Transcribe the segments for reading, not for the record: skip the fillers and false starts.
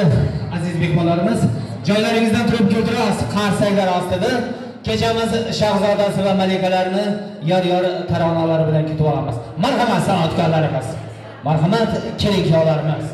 endi aziz mehmonlarimiz joylaringizdan turib o'tirasiz, qarsaklar ostida kechamiz shahzodasi va malikalarni yor taronalari bilan kutib olamiz. Marhamat san'atkorlarimiz, marhamat kelinlarimiz.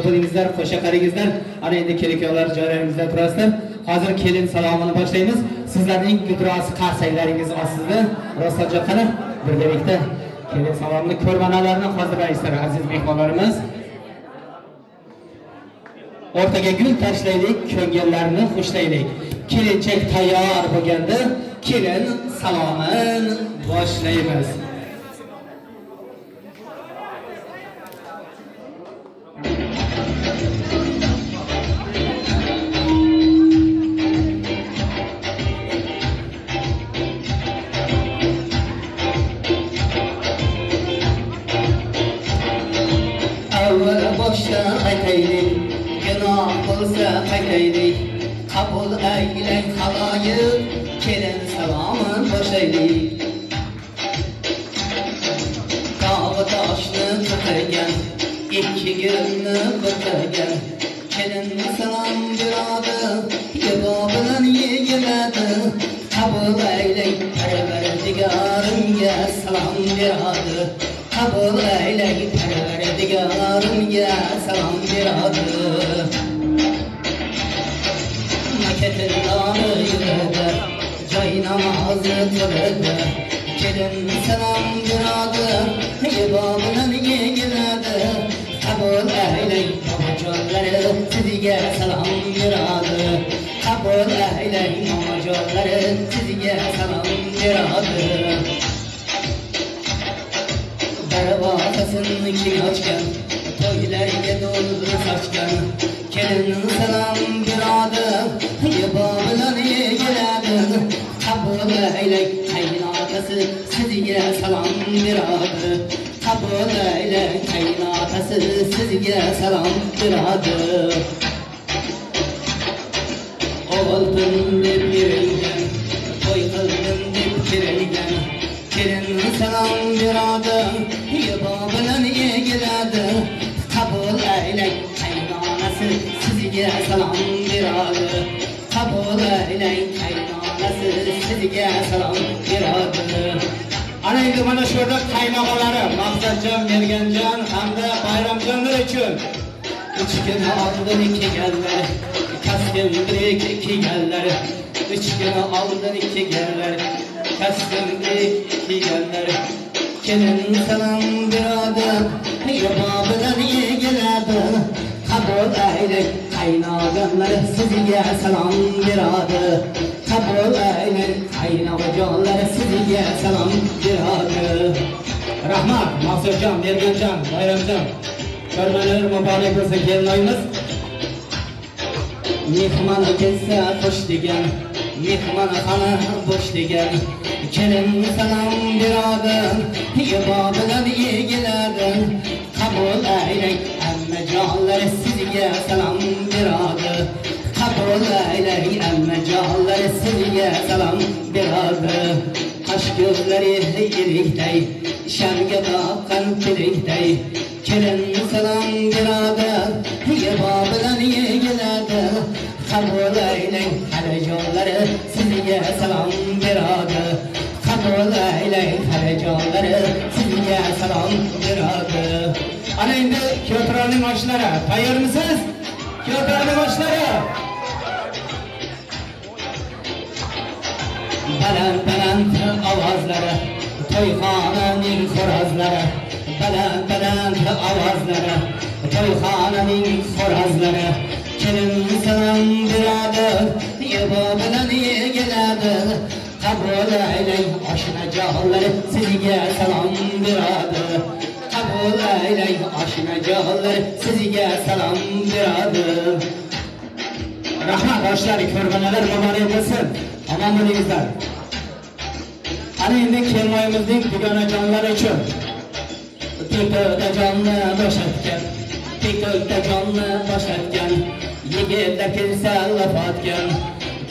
Qo'lingizlar, qo'shaqaringizlar, ana endi kelinlar joylaringizda turasizlar. Hozir kelin salomini boshlaymiz. Sizlarning guldurosi qarsaklaringiz ostida Rasuljon qani birgalikda kelin salomini ko'rmanalarni hozirlaysizlar aziz mehmonlarimiz. O'rtaga gul tashlaylik, ko'ngillarni xushlaylik. Kelinchak tayyor bo'lganda kelin salomin boshlaymiz. Qaytaylik, qabul aylang haloyiq, kelin salomini boshlaylik. Tog'i toshni ko'targan, ikki gulni ko'targan, kelin salom beradi, yebo bilan yegiladi. Qabul aylang, Parvardigorimga salom beradi. Qabul aylang, Parvardigorimga salom beradi. Ketinlarni yuradi, joy namozi turadi, kelin salom beradi, yebo bilan yegiladi. Qabul aylang, momojonlari sizga salom beradi. Qabul aylang, momojonlari sizga salom beradi. Darvozasini kim ochgan, to'ylarga do'ldir sochgan, kelin salom beradi, yebo bilan yegiladi. Qabul aylang, qaynotasi sizga salom beradi. Qabul aylang, qaynotasi sizga salom beradi. Oltin deb berilgan, to'y qildim deb kerilgan, kelin salom beradi, yebo sizga salom beradi. Ana endi mana shu yerda qaynog'alari Maqsadjon, Merganjon hamda Bayramjonlar uchun Uchgina oldin kelganlar, kasbim birik kelganlar. Uchgina oldin kelganlar, kasbim birik kelganlar. Kelin salom beradi, yo'q bilan keladi. Qabul ayling qaynog'alar sizga salom beradi. Qabul ayling qaynog'alar sizga salom beradi. Rahmat Maqsadjon, Merganjon, Bayramjon. Ko'rmalar muborak bo'lsa kelmaymiz. Mehmon kelsa xush degan, mehmon xona bo'sh degan. Kelin salom beradi, yo'q bilan keladi. Qabul ayling ammajonlar sizga salom beradi. Qabul ayling ammajonlar sizga salom beradi. Qash ko'zlari yirikday, shamga toqqan tilakday. Kelin salom beradi, yo'q bilan keladi. Qabul ayling xalajonlar sizga salom beradi. Qabul ayling xalajonlar sizga salom beradi. Ana endi Kyotraning oshlari, tayyormisiz? Kyotraning oshlari. Baland ovozlari, to'yxonaning xo'rozlari. Baland ovozlari, to'yxonaning xo'rozlari. Kelin salom beradi, yo'q bilan keladi. Qabul ayling oshnajonlar sizga salom beradi. Qabul ayling oshnajonlar sizga salom beradi. Rahmat oshlari, ko'rmalar muborak bo'lsin. Omon bo'lingizlar. Ana endi kelmoyimizning dugonajonlari uchun Tekda jonni boshlatgan, tekda jonni boshlatgan. Yigitlar kelsa lafotgan.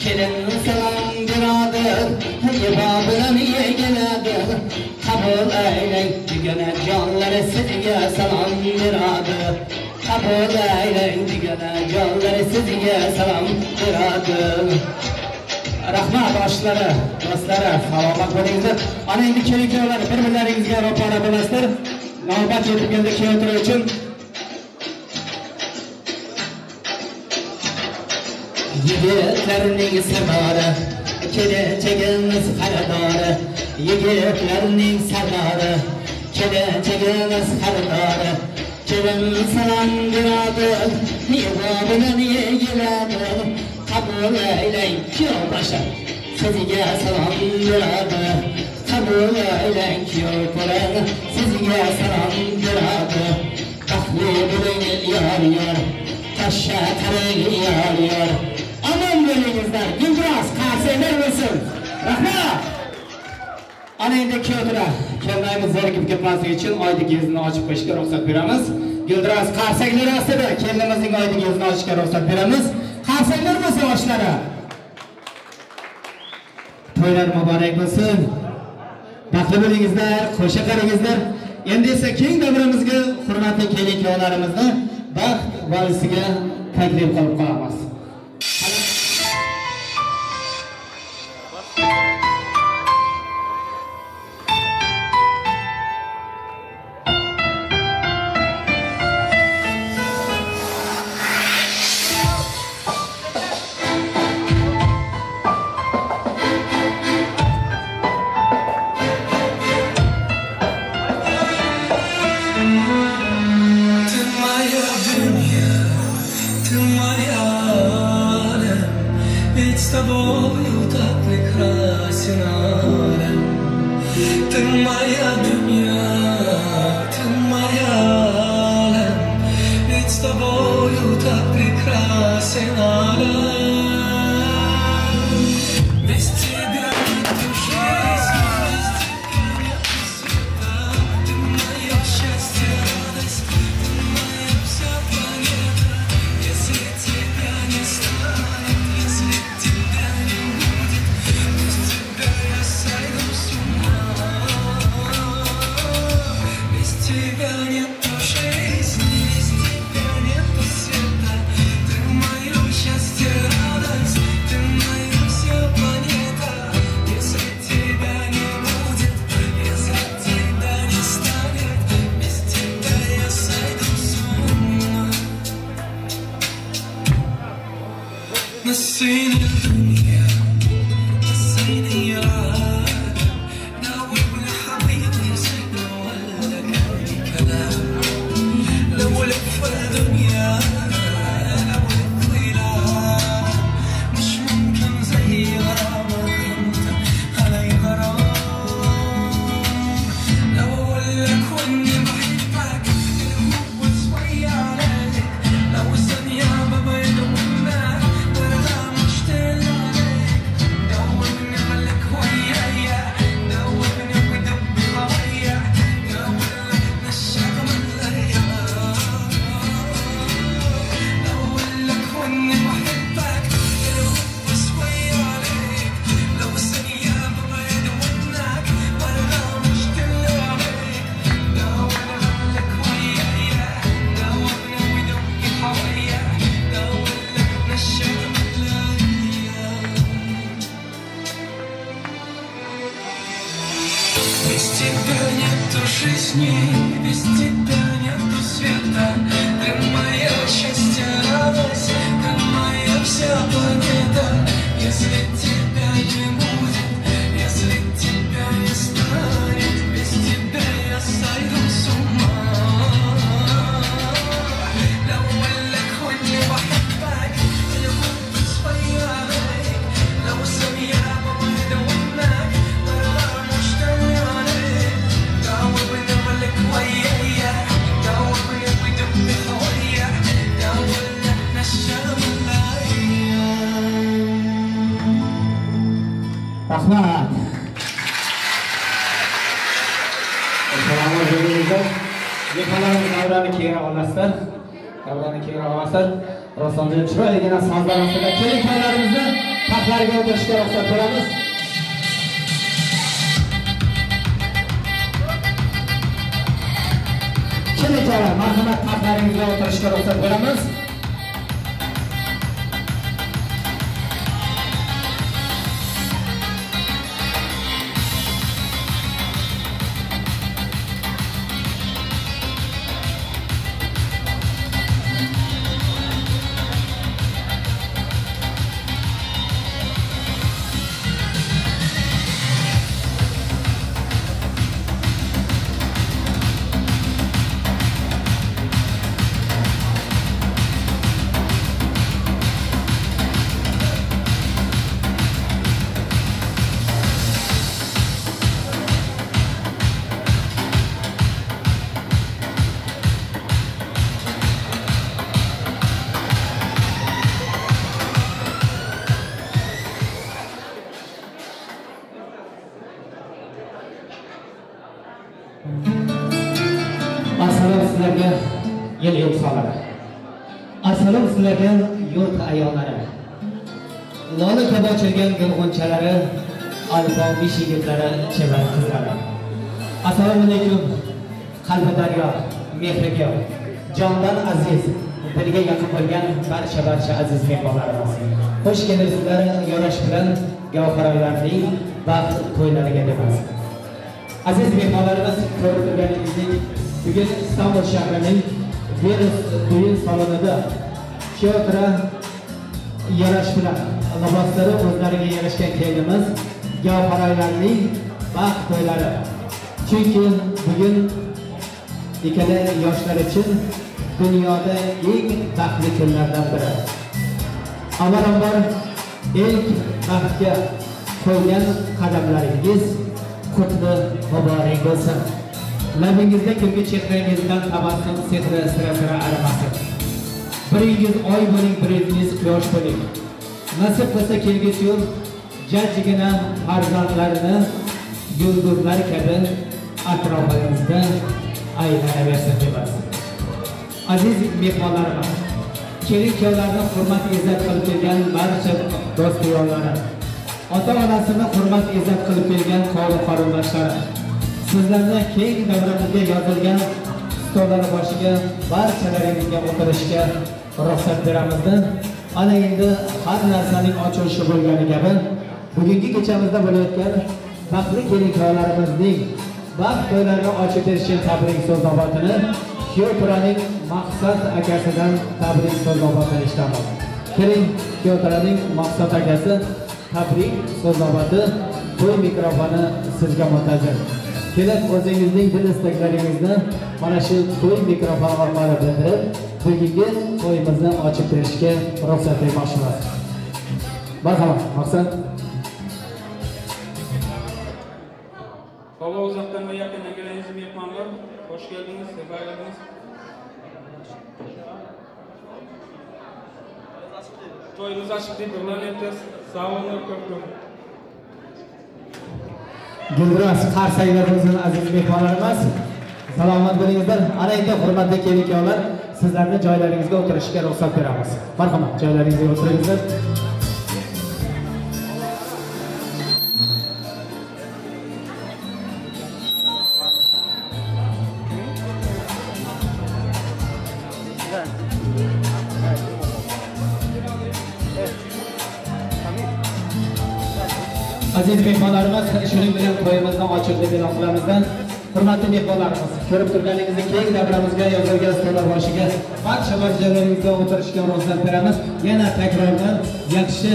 Kelin salom beradi, yo'q bilan keladi. Qabul ayling dugonajonlar sizga salom beradi. Qabul ayling dugonajonlar sizga salom beradi. rahmat oshlari, do'stlari, salomat bo'lingizlar. Ana endi kelinglar, bir-birlaringizga ro'para bo'lasizlar. Navbat yetib keldi Kyoto uchun. Yigitlarning sardori, kelajagimiz xaridori. Yigitlarning sardori, kelajagimiz xaridori. Kelin salom beradi, yo'q bilan keladi. Qabul ayling kuyovboshi sizga salom beradi. Qabul ayling kuyovboshi sizga salom beradi. Baxtli bo'ling yor, tashqa qarang yor. Omon bo'lingizlar, Guldiroz qarsanglar bo'lsin. Rahmat. Ana endi Kyotoda kelmaymiz, zerikib ketmasligi uchun oydigingizni ochib qo'yishga ruxsat beramiz. Guldiroz qarsanglar ostida kelinimizning oydigingizni ochishga ruxsat beramiz. Qarsanglar bo'lsin oshlari. To'ylar muborak bo'lsin. Baxtli bo'lingizlar, qo'sha qaringizlar. Endi esa keng davrimizga hurmatli kelin-kuyovlarimizni baxt valsiga taklif qilib qolamiz. С тобою так прекрасен алем. Ты моя дунья, ты моя алем. Ведь с тобою так прекрасен алем. Без тебя нет души, без тебя нет света. Ты мое счастье, радость, ты моя вся планета. Если тебя не станет, если тебя не будет, без тебя я сойду с ума. Без тебя нету жизни, без тебя нету света. Ты мое счастье. тебя нету жизни, без тебя нету света. Ты мое счастье, радость, ты моя вся планета. Если тебя не будет, если тебя не станет, без тебя я сойду с ума. لو لك ودي بحبك يا حب صغيري لو سميع بمرد ونك مرة مش تاني داوبني ملك ويايا داوبني بدمي هويا داولك نشام Rahmat. Assalomu alaykum. Mehmonlarimiz davrani kengroq olasizlar. Davrani kengroq olasizlar. Rosonda chiroyligina sozlar ostida kelinlarimizni taxtlariga o'tirishga ruxsat beramiz. Kelinlar, marhamat taxtlaringizga o'tirishga ruxsat beramiz. Assalom sizlarga yil yurtxonlari. Assalom sizlarga yurt ayollari. Lola kabi ochilgan gulg'unchalari, alpomish yigitlari, chevar qizlari. Assalomu alaykum. Qalbi daryo, mehriga, jondan aziz, dilga yaqin bo'lgan barcha aziz mehmonlarimiz. Xush kelibsizlar yo'lash bilan gavharlarning baxt to'ylariga debmiz. Aziz mehmonlarimiz, ko'rib turganingizdek, bugun Istanbul shahrining Venus to'yin salonida teatra yarash bilan liboslari o'zlariga yarashgan kelinimiz gavharlarning baxt to'ylari. Chunki bugun ikkala yoshlar uchun dunyoda eng baxtli kunlardan biri. Avvalambor ilk baxtga qo'ygan qadamlaringiz qutli muborak bo'lsin. Labingizda kulgi chehrangizdan tabassum sehri sira arimasin. Biringiz oy bo'ling, biringiz quyosh bo'ling. Nasib qilsa kelgusi yil jajjigina farzandlarini yulduzlar kabi atrofingizda aylanaversin debmiz. Aziz mehmonlarimiz, kelin-kuyovlarni hurmat izzat qilib kelgan barcha do'st-yonlari, ota-onasini hurmat izzat qilib kelgan qavm-qarindoshlari, sizlarni keng davramizga yozilgan stollar boshiga barchalaringizga o'tirishga ruxsat beramizda. Ana endi har narsaning ochilishi bo'lgani kabi bugungi kechamizda bo'layotgan baxtli kelin-kuyovlarimizning baxt to'ylariga ochib berishgan tabrik so'znobatini Teatraning Maqsad akasidan tabrik so'znobatini eshitamiz. Keling, Teatraning Maqsad akasi tabrik so'znobati to'y mikrofoni sizga muntazir. Kelib o'zingizning dil istaklaringizni mana shu to'y mikrofoni orqali bildirib, bugungi to'yimizni ochib berishga ruxsat bermoqchimiz. Marhamat, Maqsad. Baba uzoqdan va yaqindan kelgan mehmonlar, xush keldingiz, sefarladingiz. To'yimiz ochib deb o'ylanyapmiz. Sog' bo'linglar, ko'p-ko'p. Guldiroz qarsaylarimizning aziz mehmonlarimiz, salomat bo'lingizlar. Ana endi hurmatli kelin-kuyovlar, sizlarni joylaringizga o'tirishga ruxsat beramiz. Marhamat, joylaringizga o'tiringizlar. Aziz mehmonlarimiz, shuning bilan to'yimizni ochildi e'lon qilamizdan. Hurmatli mehmonlarimiz, ko'rib turganingizdek keng davramizga yozilgan stollar boshiga barcha joylaringizga o'tirishga ruxsat beramiz. Yana takrordan yaxshi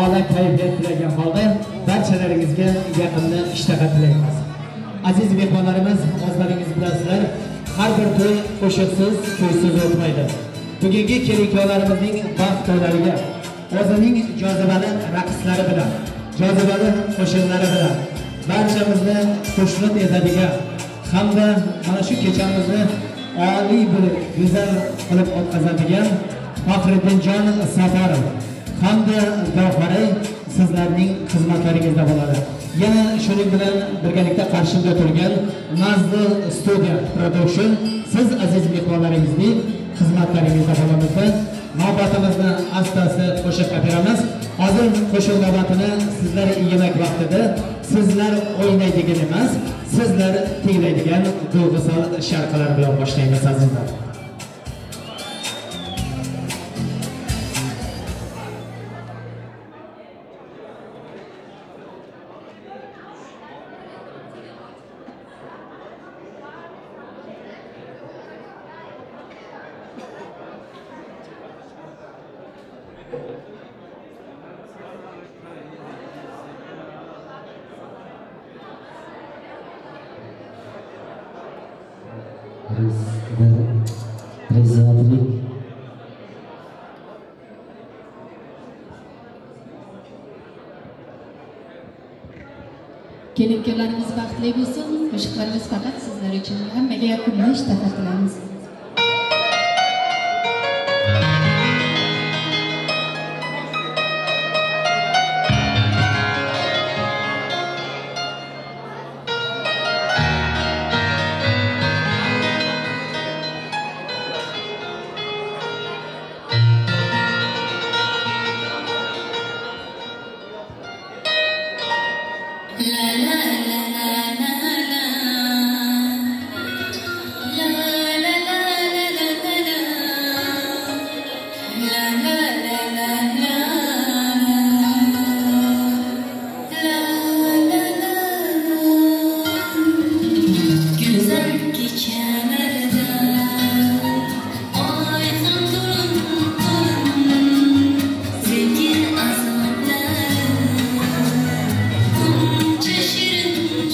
a'lo kayfiyat tilagan holda barchalaringizga yaqinni ishtaha tilaymiz. Aziz mehmonlarimiz, o'zlaringiz bilasizlar, har bir to'y qo'shiqsiz, kuysiz o'tmaydi. Bugungi kelin-kuyovlarimizning baxt to'ylariga o'zining jozibali raqslari bilan, jozibali qo'shiqlari bilan barchamizni xushnud etadigan hamda mana shu kechamizni oliy bo'lib, go'zal qilib o'tkazadigan Faxriddinjon Safarov hamda Gavharay sizlarning xizmatlaringizda bo'ladi. Yana shuning bilan birgalikda qarshimda turgan Nazli Studio Production siz aziz mehmonlaringizning xizmatlaringizda bo'lamizda navbatimizni asta-asta qo'shiqqa beramiz. Hozir qo'shiq navbatini sizlar yemak vaqtida sizlar o'ynaydigan emas, sizlar tinglaydigan duyg'usal sharqalar bilan boshlaymiz azizlar. Kelin-kuyovlarimiz baxtli bo'lsin. Qo'shiqlarimiz faqat sizlar uchun. Hammaga yoqimli ishtaha tilamiz. Şirin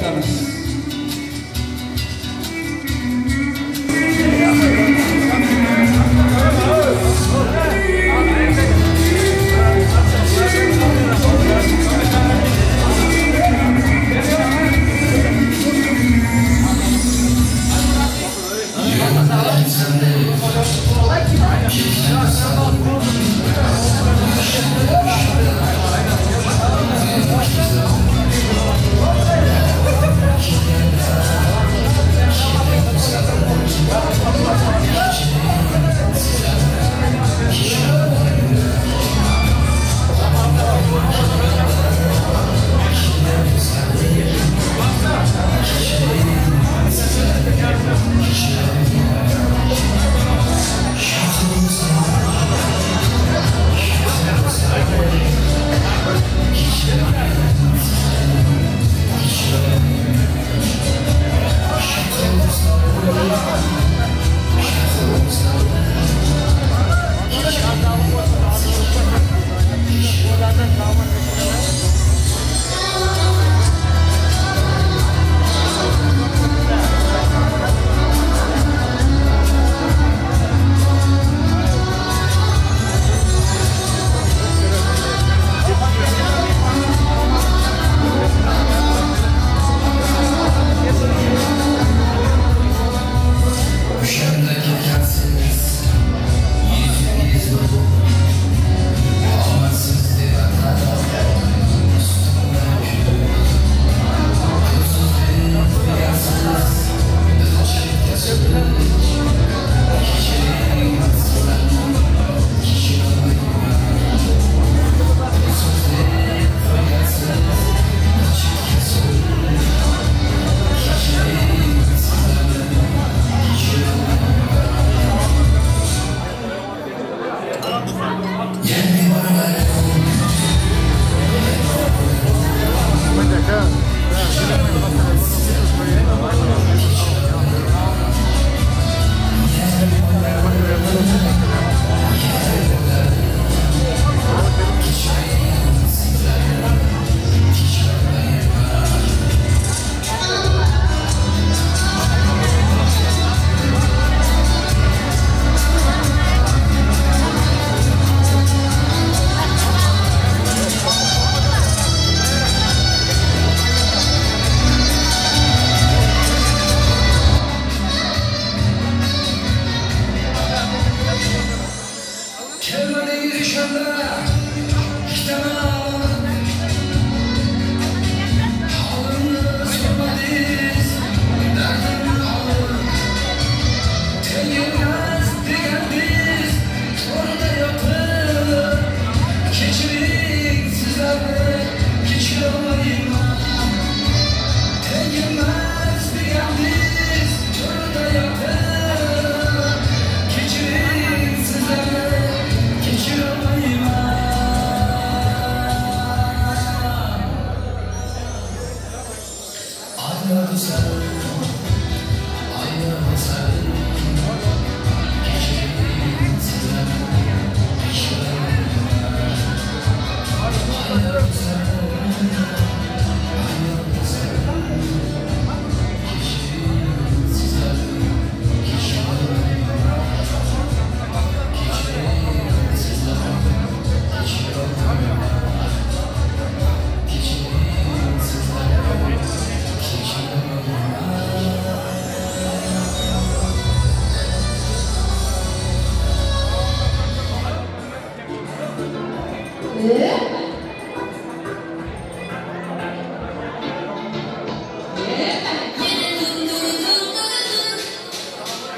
boshlaymiz.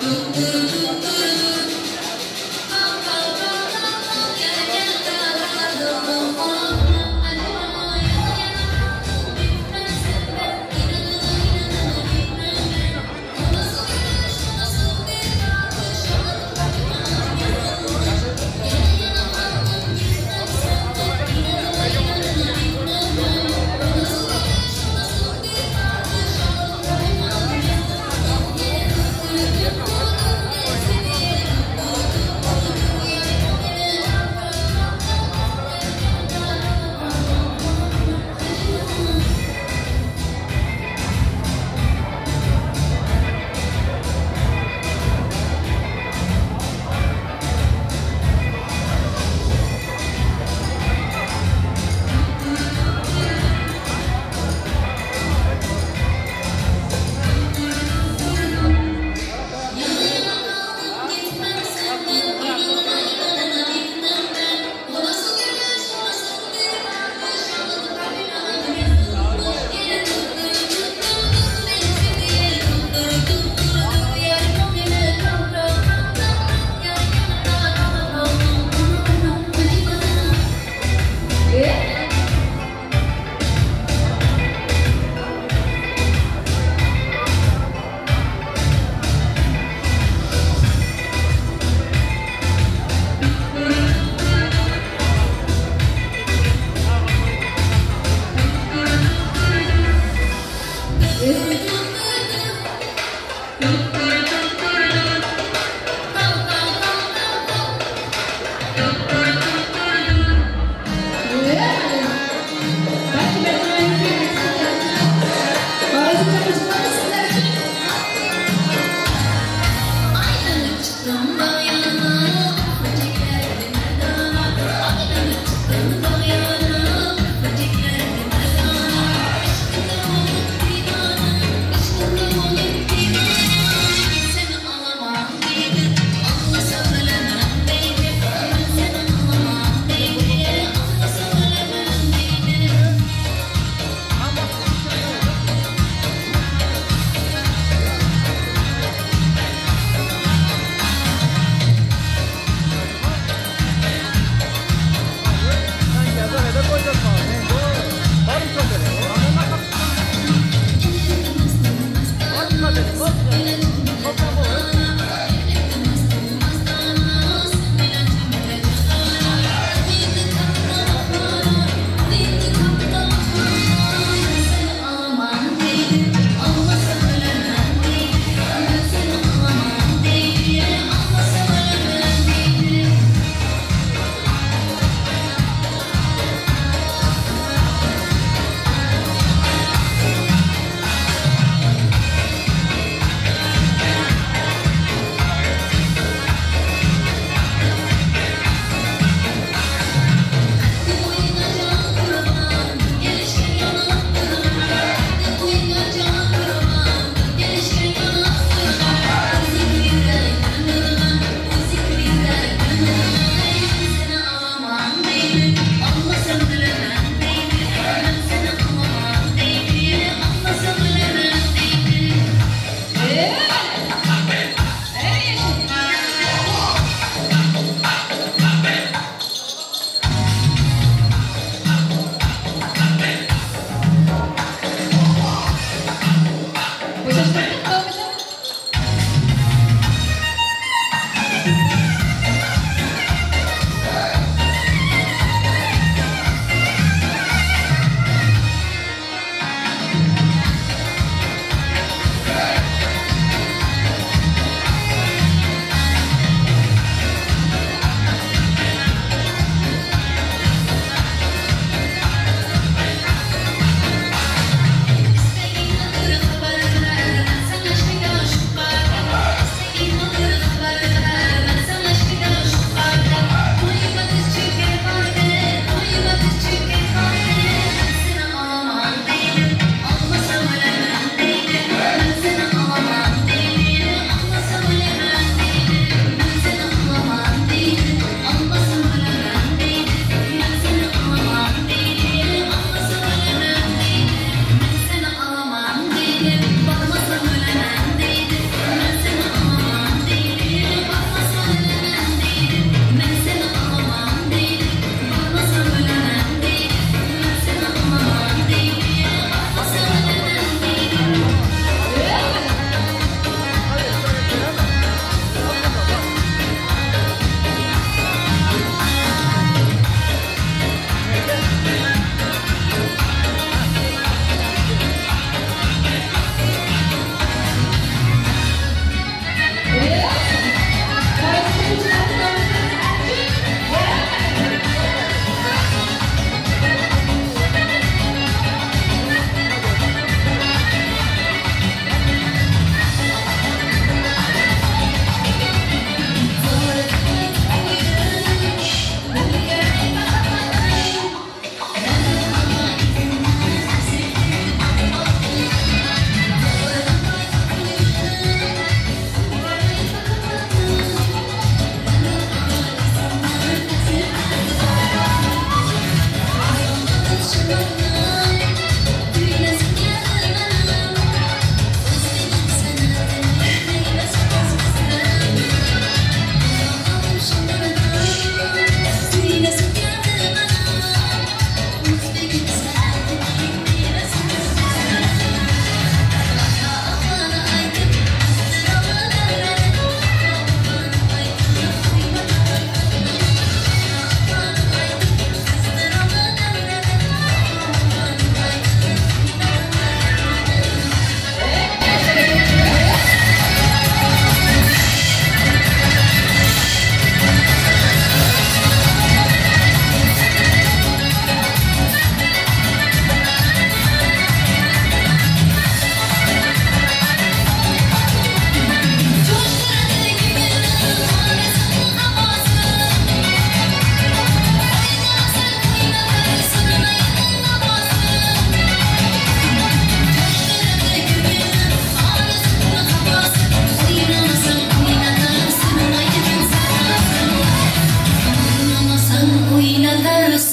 Thank you.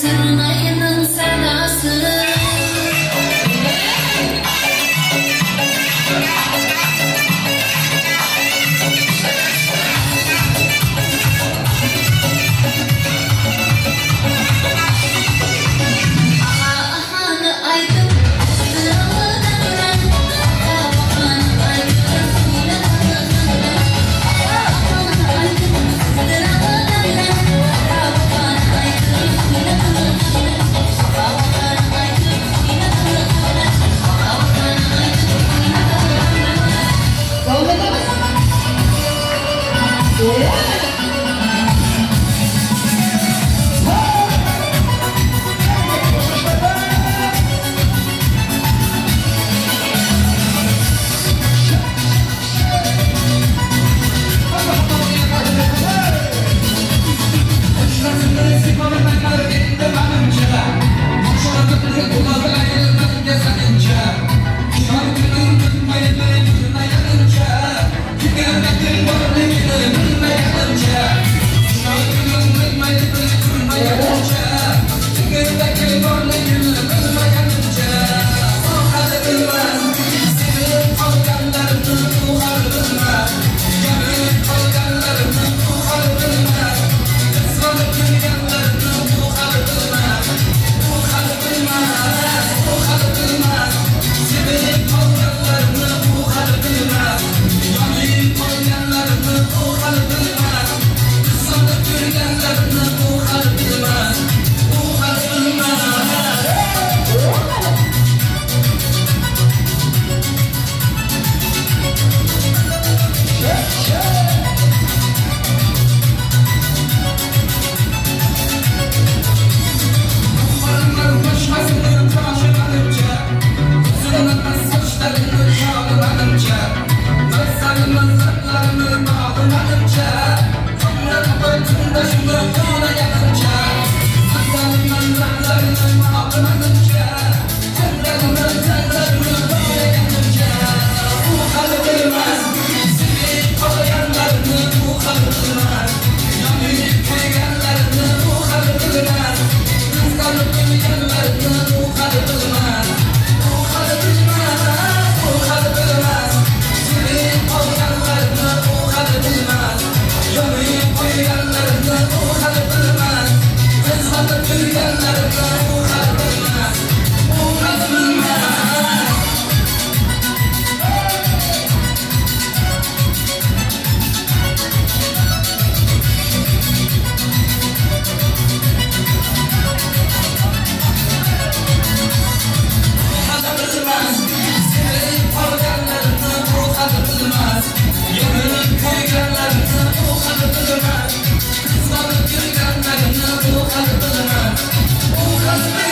Sırnayının sadası Kızmalık yürüyenlerini bu kadar bilmez. Bu kadar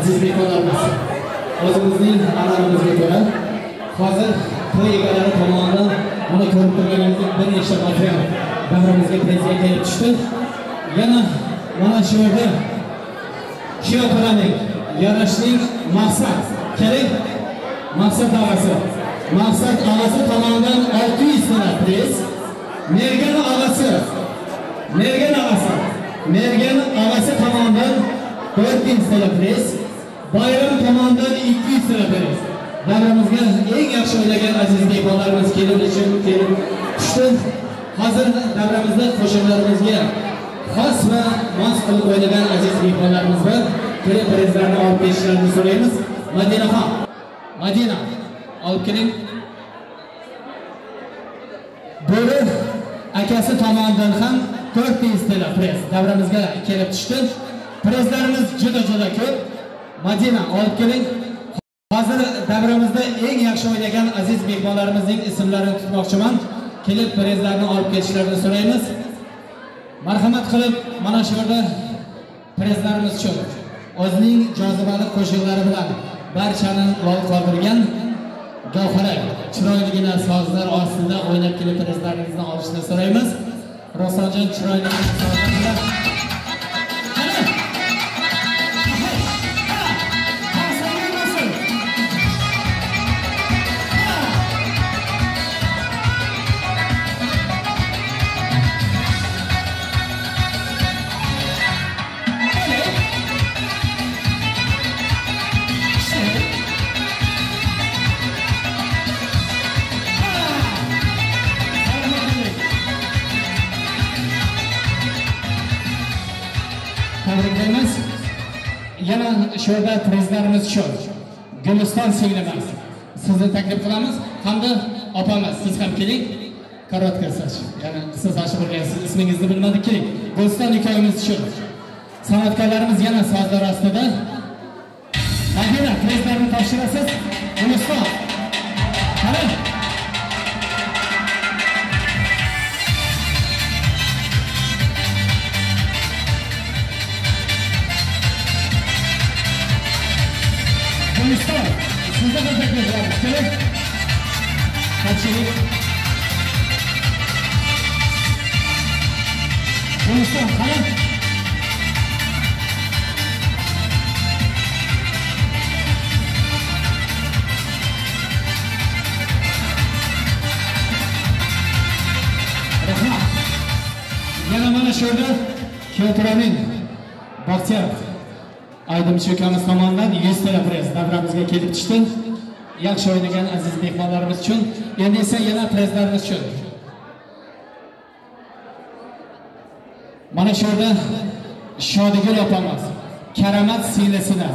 aziz mehmonlarimiz, o'zimizning an'anamizga ko'ra hozir to'y egalari tomonidan buni ko'rib turganingizdek bir nechta material davramizga prezident kelib tushdi. Yana mana shu yerda Shiyoqaraning yarashning maqsad kerak. Maqsad og'asi. Maqsad og'asi tomonidan 600 tona prez. Mergan og'asi. Mergan og'asi tomonidan 400 tona prez. Bayram tomonidan 200 tona prez. Davramizga eng yaxshi o'ynagan aziz mehmonlarimiz kelib tushdi. Hozir davramizda qo'shiqlarimizga xos va mos qilib o'ynagan aziz mehmonlarimiz bor. Kelib prezlarni olib kelishlarini so'raymiz. Madinaxon. Madina olib keling. Bo'ri akasi tomonidan ham 400 tilla prez davramizga kelib tushdi. Prezlarimiz juda ko'p. Madina olib keling. Hozir davramizda eng yaxshi o'ynagan aziz mehmonlarimizning ismlarini tutmoqchiman. Kelib prezlarni olib kelishlarini so'raymiz. Marhamat qilib mana shu yerda prezlarimiz uchun o'zining jozibali qo'shiqlari bilan barchani lol qoldirgan Gavhara chiroyligina sozlar ostida o'ynab kelib prezlaringizni olishni so'raymiz. Rosonjon chiroyligina sozlar bilan tabriklaymiz. Yana shu yerda prezlarimiz uchun Guliston singlimiz sizni taklif qilamiz. Hamda opamiz siz ham keling. Korotka soch. Yana siz ochib o'rgansiz, ismingizni bilmadik, keling. Guliston hikoyamiz uchun san'atkorlarimiz yana sozlar ostida. Madina prezlarni topshirasiz. Guliston. Qarang. Guliston, sizga bir taklif qilamiz. Keling. Topshiring. Guliston, qarang. Rahmat. Yana mana shu yerda Kiyoturaning Baxtiyor Aydimchi ukamiz tomonidan 100 tilla prez davramizga kelib tushdi. Yaxshi o'ynagan aziz mehmonlarimiz uchun, endi esa yana prezlarimiz uchun. Mana shu yerda Shodigul opamiz Karomat singlisida.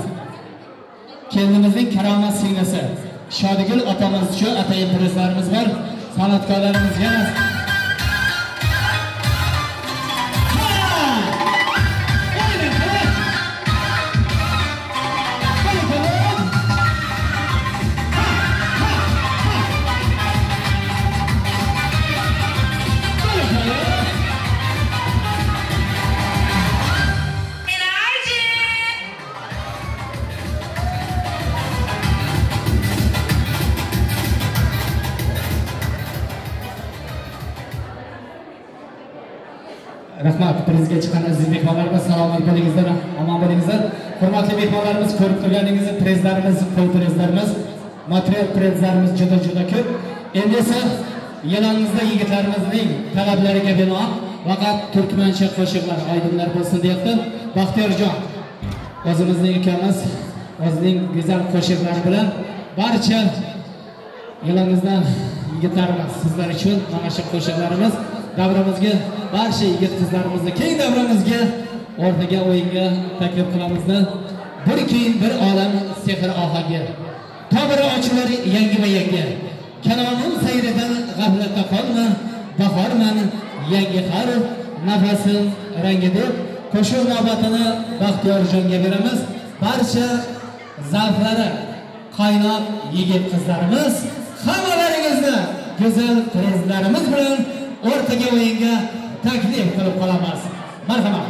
Kelinimizning Karomat singlisi Shodigul opamiz uchun atayin prezlarimiz bor. San'atkorlarimiz yana rahmat. Prezga chiqqan aziz mehmonlarimiz, salomat bo'lingizlar, omon bo'lingizlar. Hurmatli mehmonlarimiz, ko'rib turganingizdek prezlarimiz, qo'y prezlarimiz, material prezlarimiz juda ko'p. Endi esa yilingizda yigitlarimizning talablariga binoan faqat turkmancha qo'shiqlar oydinlar bo'lsin deyapti. Baxtiyorjon o'zimizning ukamiz o'zining go'zal qo'shiqlari bilan barcha yilingizdan yigitlarimiz sizlar uchun mana shu qo'shiqlarimiz davramizga barcha yigit qizlarimizni keng davramizga o'rtaga o'yinga taklif qilamizda. Bir keyin bir olam sehr ohangi. Tobora ochilar yangi va yangi. Kalomun sayridan g'aflatda qolma, bahorman yangi har nafasim rangi deb qo'shiq navbatini Baxtiyorjonga beramiz. Barcha zavqlari qaynoq yigit qizlarimiz hammalaringizni go'zal prezlarimiz bilan o'rtaga o'yinga taklif qilib qolamiz. Marhamat.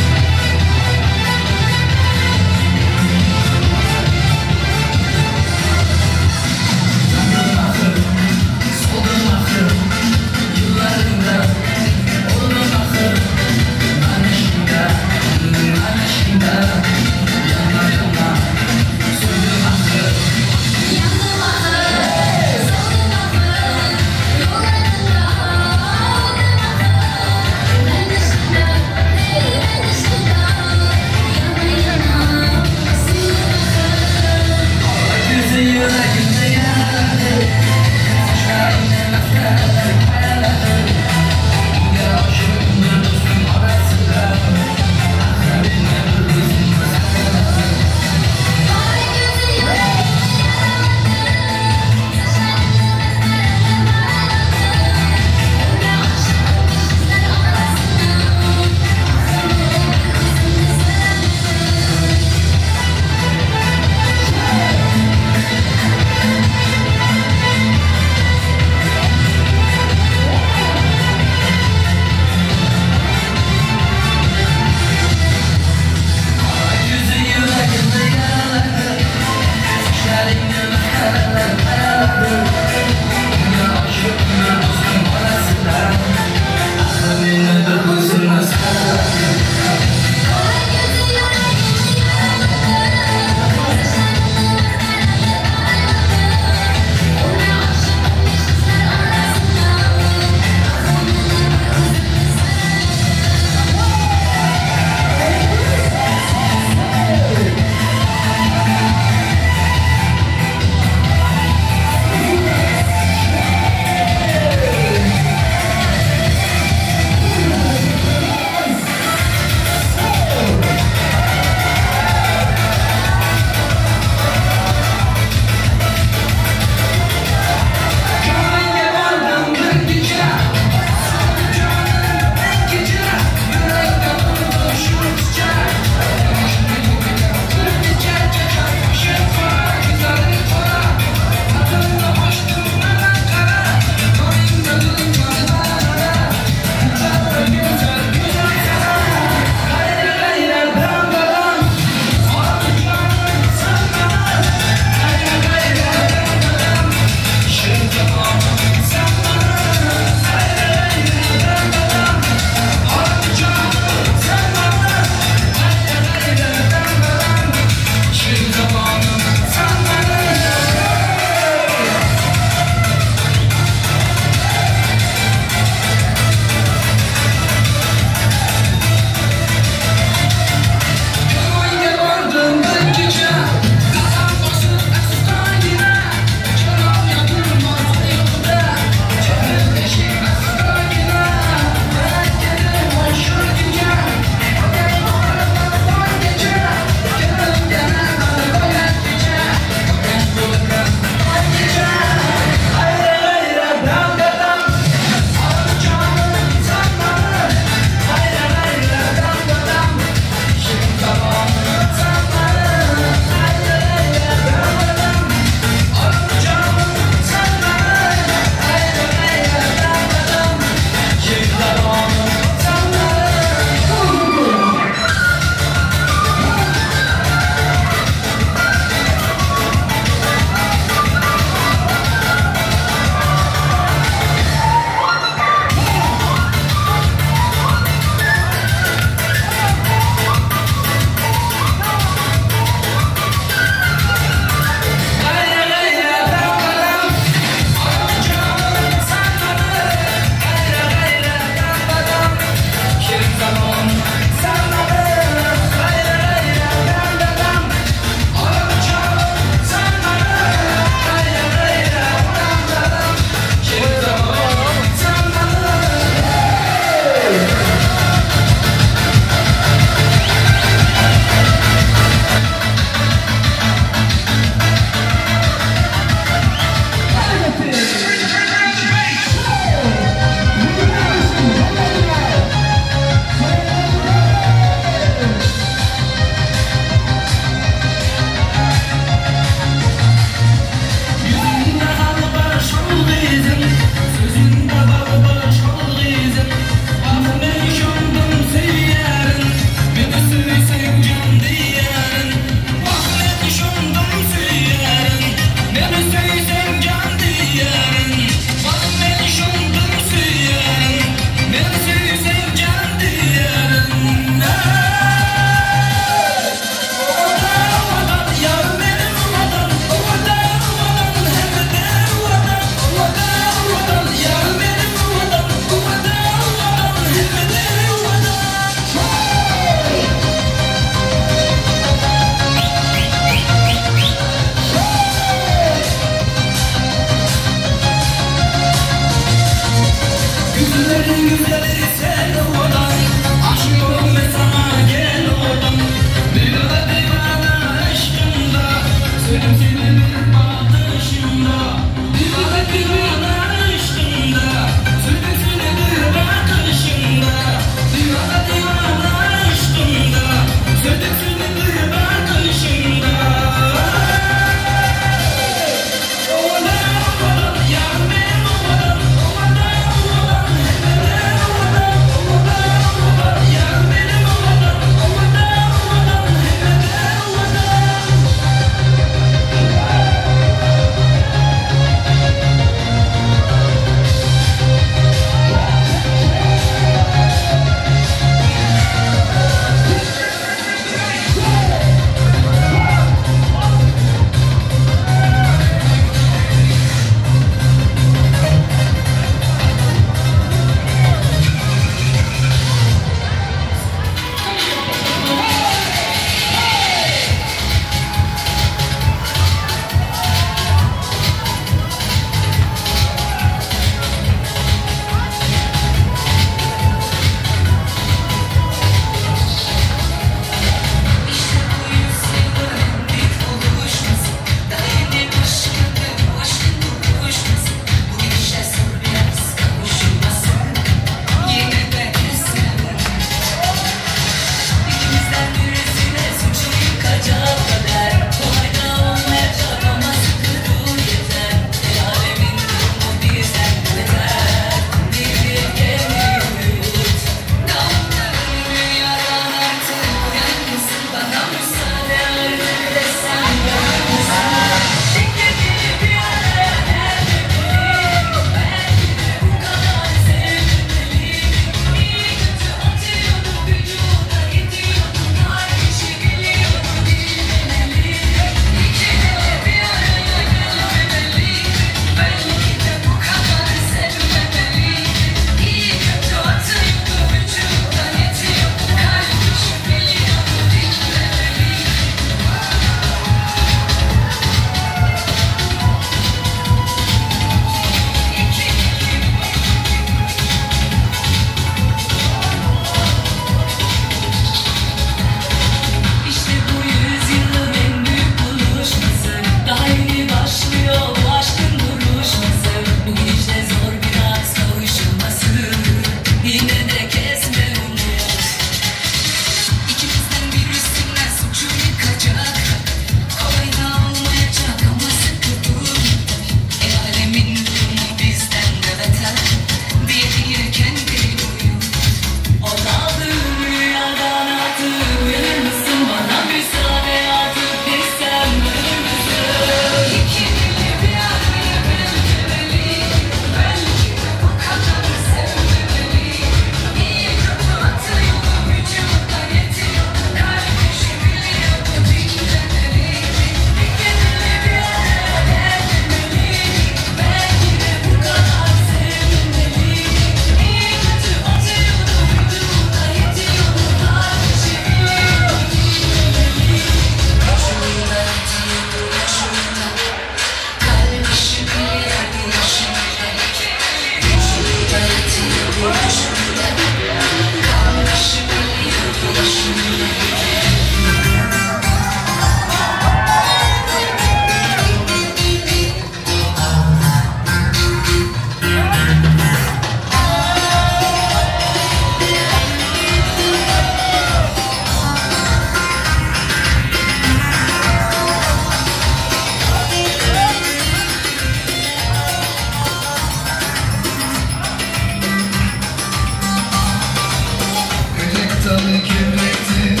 dalı gevrektir,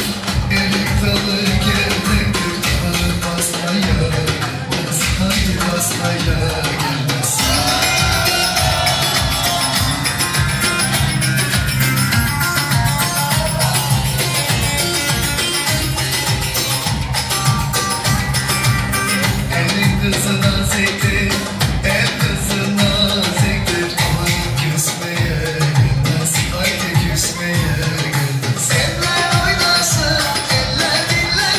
erik dalı gevrektir. Aman basmaya gelmez, haydi basmaya gelmez. Elin kızı naziktir, el kızı naziktir. Aman küsmeye gelmez, haydi küsmeye gelmez. Eller oynasın, eller diller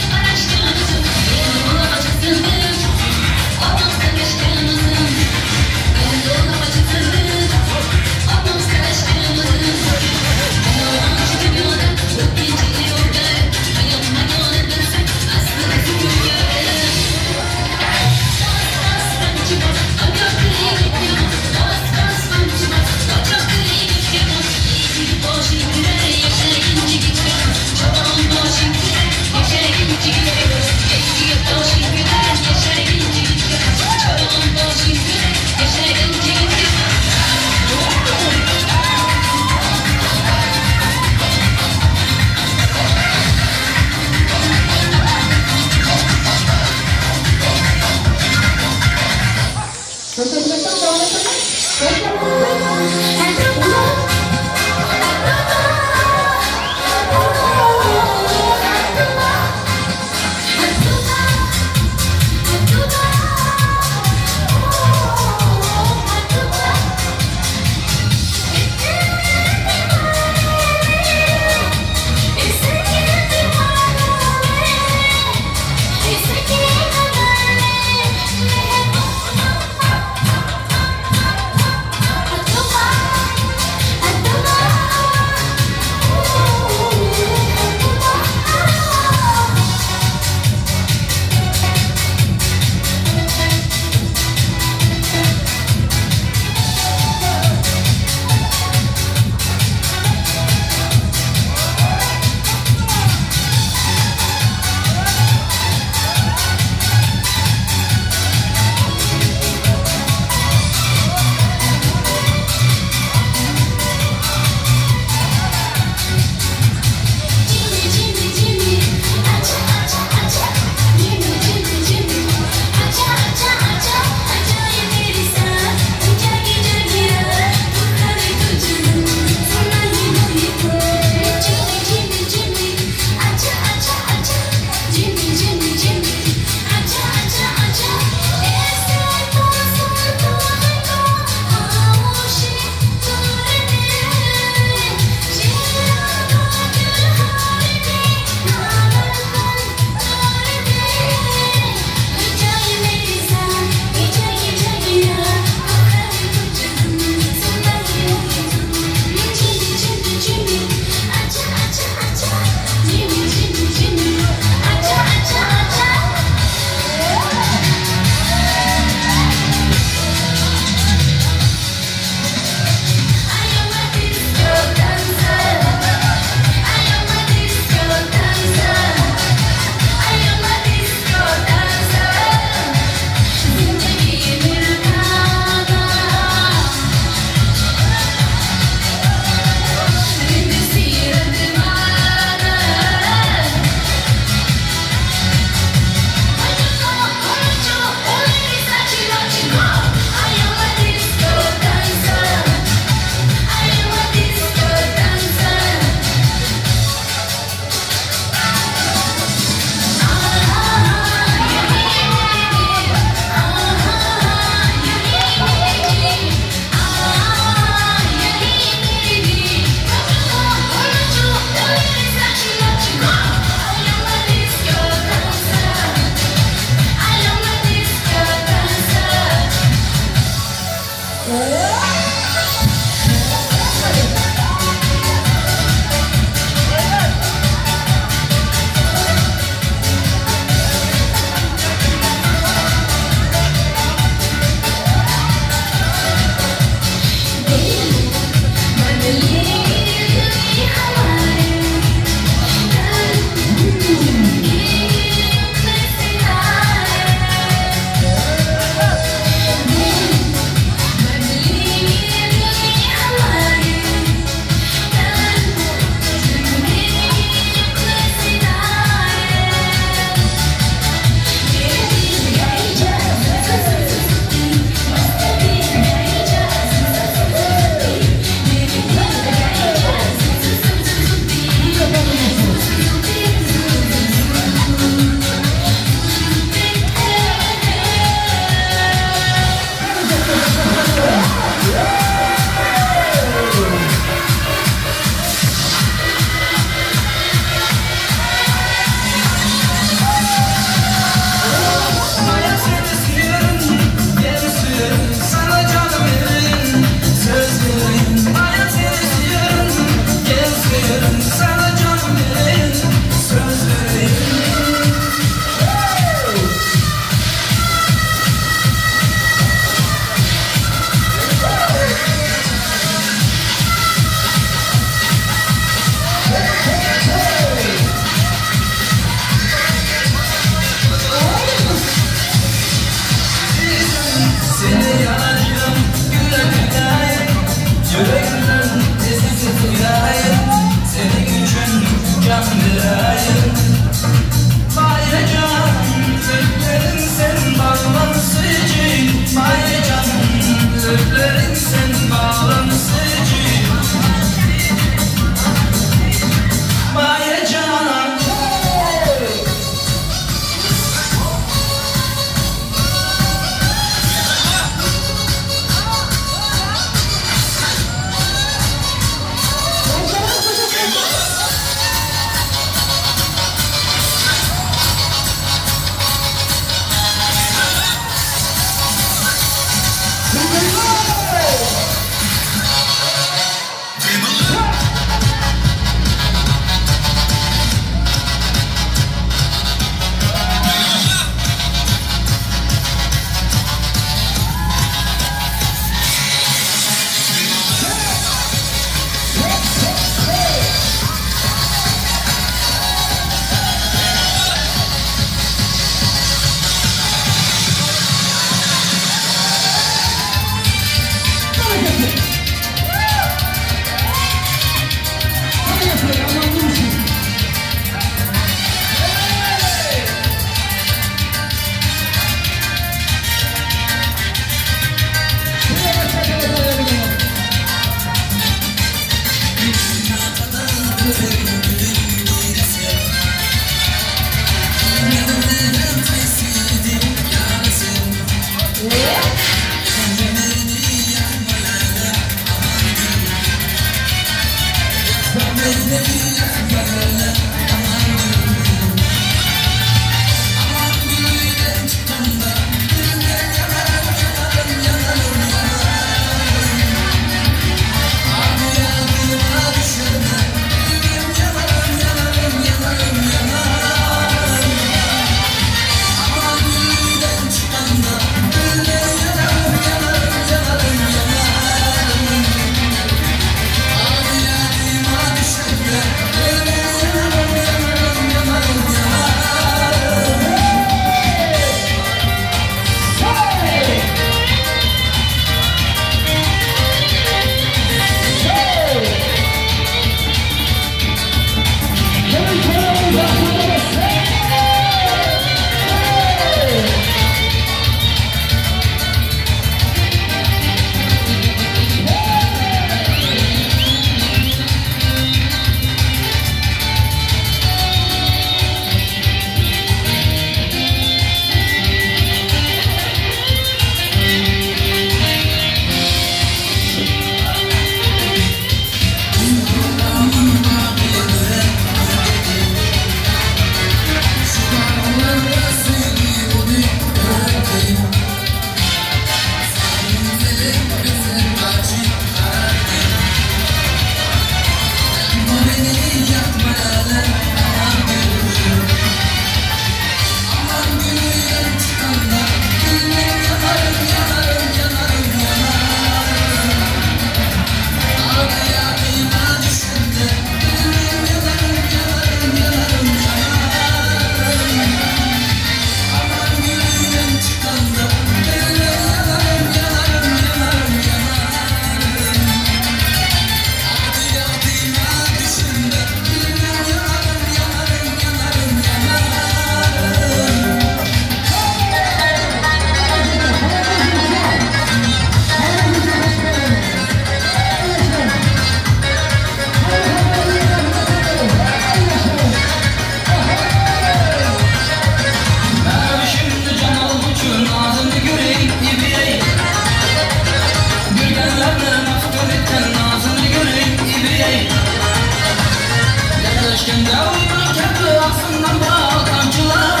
yağan baltamçılar.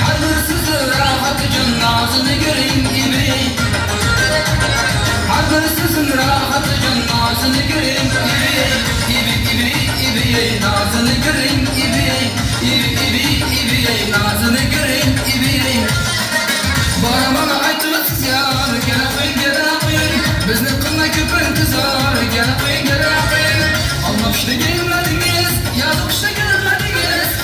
Her bir sizi rahat için nazını göreyim gibi. Her bir sizin rahat için nazını göreyim gibi. Nazını göreyim gibi. Nazını göreyim gibi. Bana aytınız yar, gel koyun. Bizni kılma köpün kızar, gel koyun. Alma pişti gelmediniz, yazıp işte gelmediniz.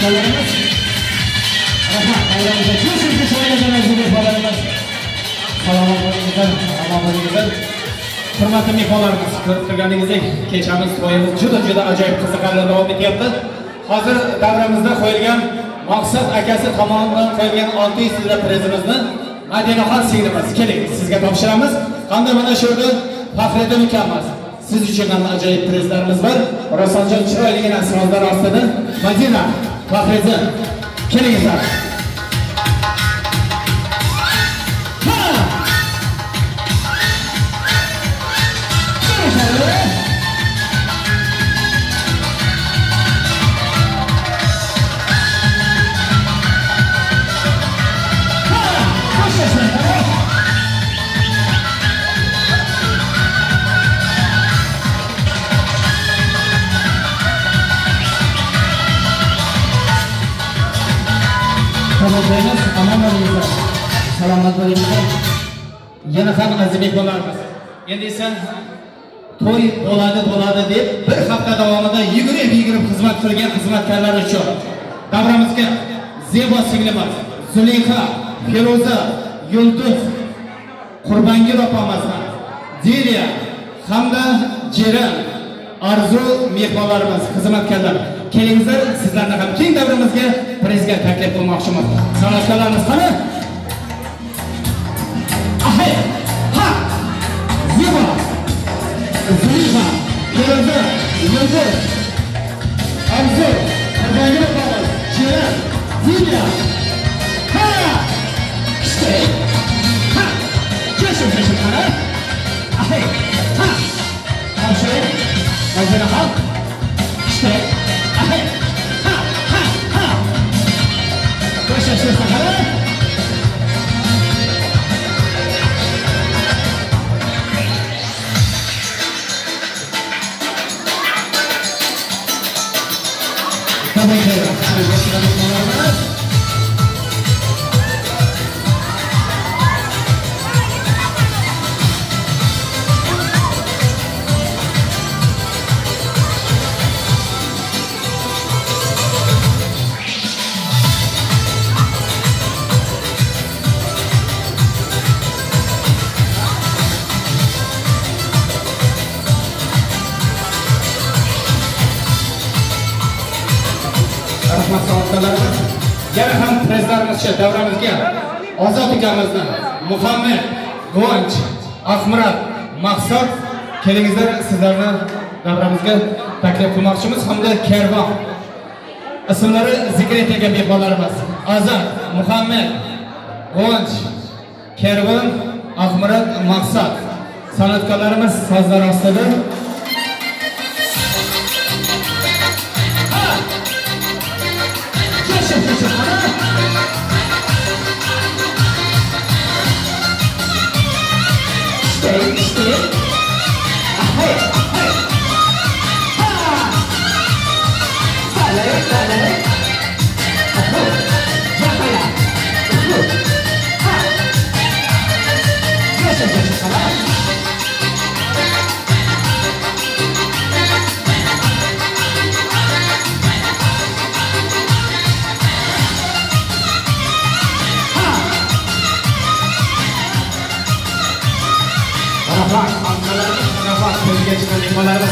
mehmonlarimiz. Rahmat, bayramimizda ko'pchilik shoirlar aziz mehmonlarimiz. Salomat bo'linglar, omon bo'linglar. Hurmatli mehmonlarimiz, ko'rib turganingizdek, kechamiz to'yimiz juda ajoyib qiziqarli davom etyapti. Hozir davramizda qo'yilgan Maqsad akasi tomonidan qo'yilgan 600 lira prizimizni Madinaxon singlimiz keling sizga topshiramiz. Hamda mana shu yerda Faxriddin ukamiz siz uchun ham ajoyib prizlarimiz bor. Rosonjon chiroyligina sozlar ostida Madina Faxriddin kelingizlar. Salomat bo'linglar. Yana ham aziz mehmonlarimiz. Endi esa to'y bo'ladi deb bir hafta davomida yugurib xizmat qilgan xizmatkorlar uchun davramizga Zebo singlimiz Zuleyxa, Feruza, Yulduz, Qurbongul opamizdan Diliya hamda Jiran, Arzu mehmonlarimiz, xizmatkorlar kelingizlar, sizlarni ham keng davramizga prizga taklif qilmoqchimiz. San'atkorlarimiz qani? Zebo, Zuleyxa, Feruza, Yulduz, Arzu, Qurbongul opamiz, Jiran, Diliya. İşte. Yaşım qara. Komşu. Mazana hal. İşte. Yaşım qara. Tabii ki. Yana ham prezidentimiz davramizga Ozod ukamizdan Muhammad, Quvonch, Ahmurat, Maqsad kelingizlar, sizlarni davramizga taklif qilmoqchimiz hamda Kervon ismlari zikr etilgan mehmonlarimiz Ozod, Muhammad, Quvonch, Kervon, Ahmurat, Maqsad san'atkorlarimiz sozlar ostida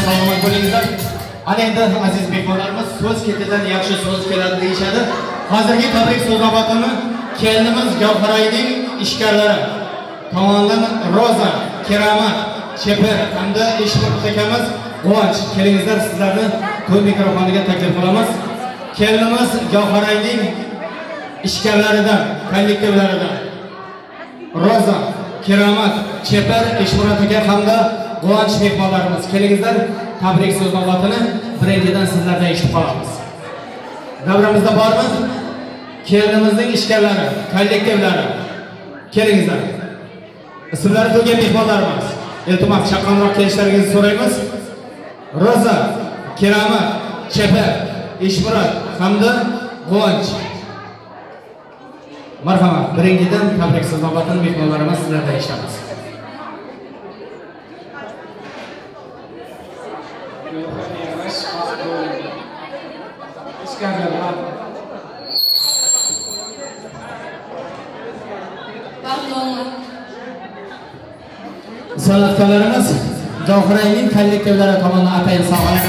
salomat bo'linglar. Ana endi aziz mehmonlarimiz, so'z ketidan yaxshi so'z keladi deyishadi. Hozirgi tabrik so'znobatini kelinimiz Gavharayning ishkarlari tomonidan Roza, Keramat, Cheper hamda Eshburt akamiz Quvonch kelingizlar, sizlarni to'y mikrofoniga taklif qilamiz. Kelinimiz Gavharayning ishkarlaridan, kollektivlaridan Roza, Keramat, Cheper, Eshburt aka hamda Quvonch mehmonlarimiz kelingizlar, tabrik so'znobatini birinchidan sizlardan eshitib qolamiz. Davramizda bormi? Kelinimizning ishkarlari, kollektivlari kelingizlar. Ismlari to'g'ri mehmonlarimiz. Iltimos chaqonroq kelishlaringizni so'raymiz. Roza, Keramat, Cheper, Eshburt hamda Quvonch. Marhamat, birinchidan tabrik so'znobatini mehmonlarimiz sizlardan eshitamiz. San'atkorlarimiz Johirayning kollektivlari tomonidan atayin sog'ayadi.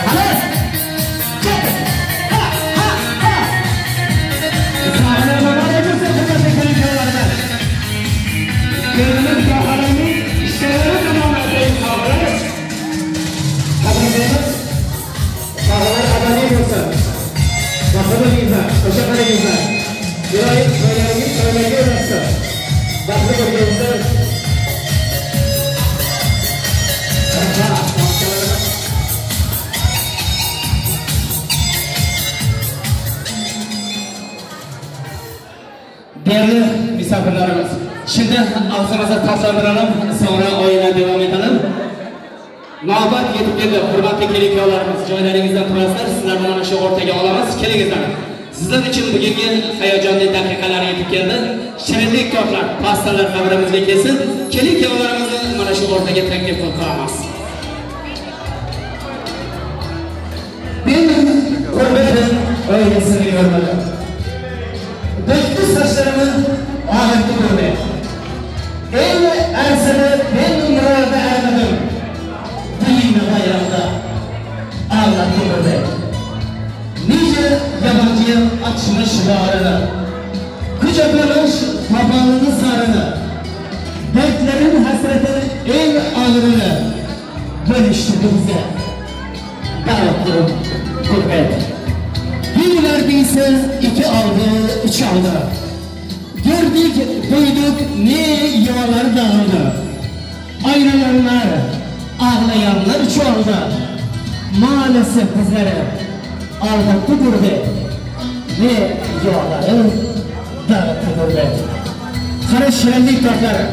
Değerli misafirlerimiz, şimdi ağzımıza tasavvuralım, sonra oyuna devam edelim. Navbat yetib keldi, hurmatli kelinlarimiz, joylaringizdan turasizlar, sizlarni mana shu o'rtaga olamiz, kelingizlar. Sizlar uchun bugungi hayajonli daqiqalar yetib keldi. Shirinlik tortlar, pastalar xabarimizga kelsin. Kelinlarimizni mana shu o'rtaga taklif qilamiz. Men qurbatim oilasini ko'rmadim. Döktü saçlarımı ahirde gördü. El ersene ben murada ermedim. Diline bayrağında ağlattı gördü. Nice yabancıya açmış bağrını. Kucaklamış papağanını sarını. Dertlerin hasretini el ağrını. Bölüştürdü bize. Dağıttım gurbet. Bir verdiyse iki aldı, üç aldı. Gördük, duyduk, ne yuvalar dağıldı. Ayrılanlar, ağlayanlar çoğaldı. Maalesef bizlere aldattı gurbet. Ve yuvaları dağıttı gurbet. Kara şirinlik tortları.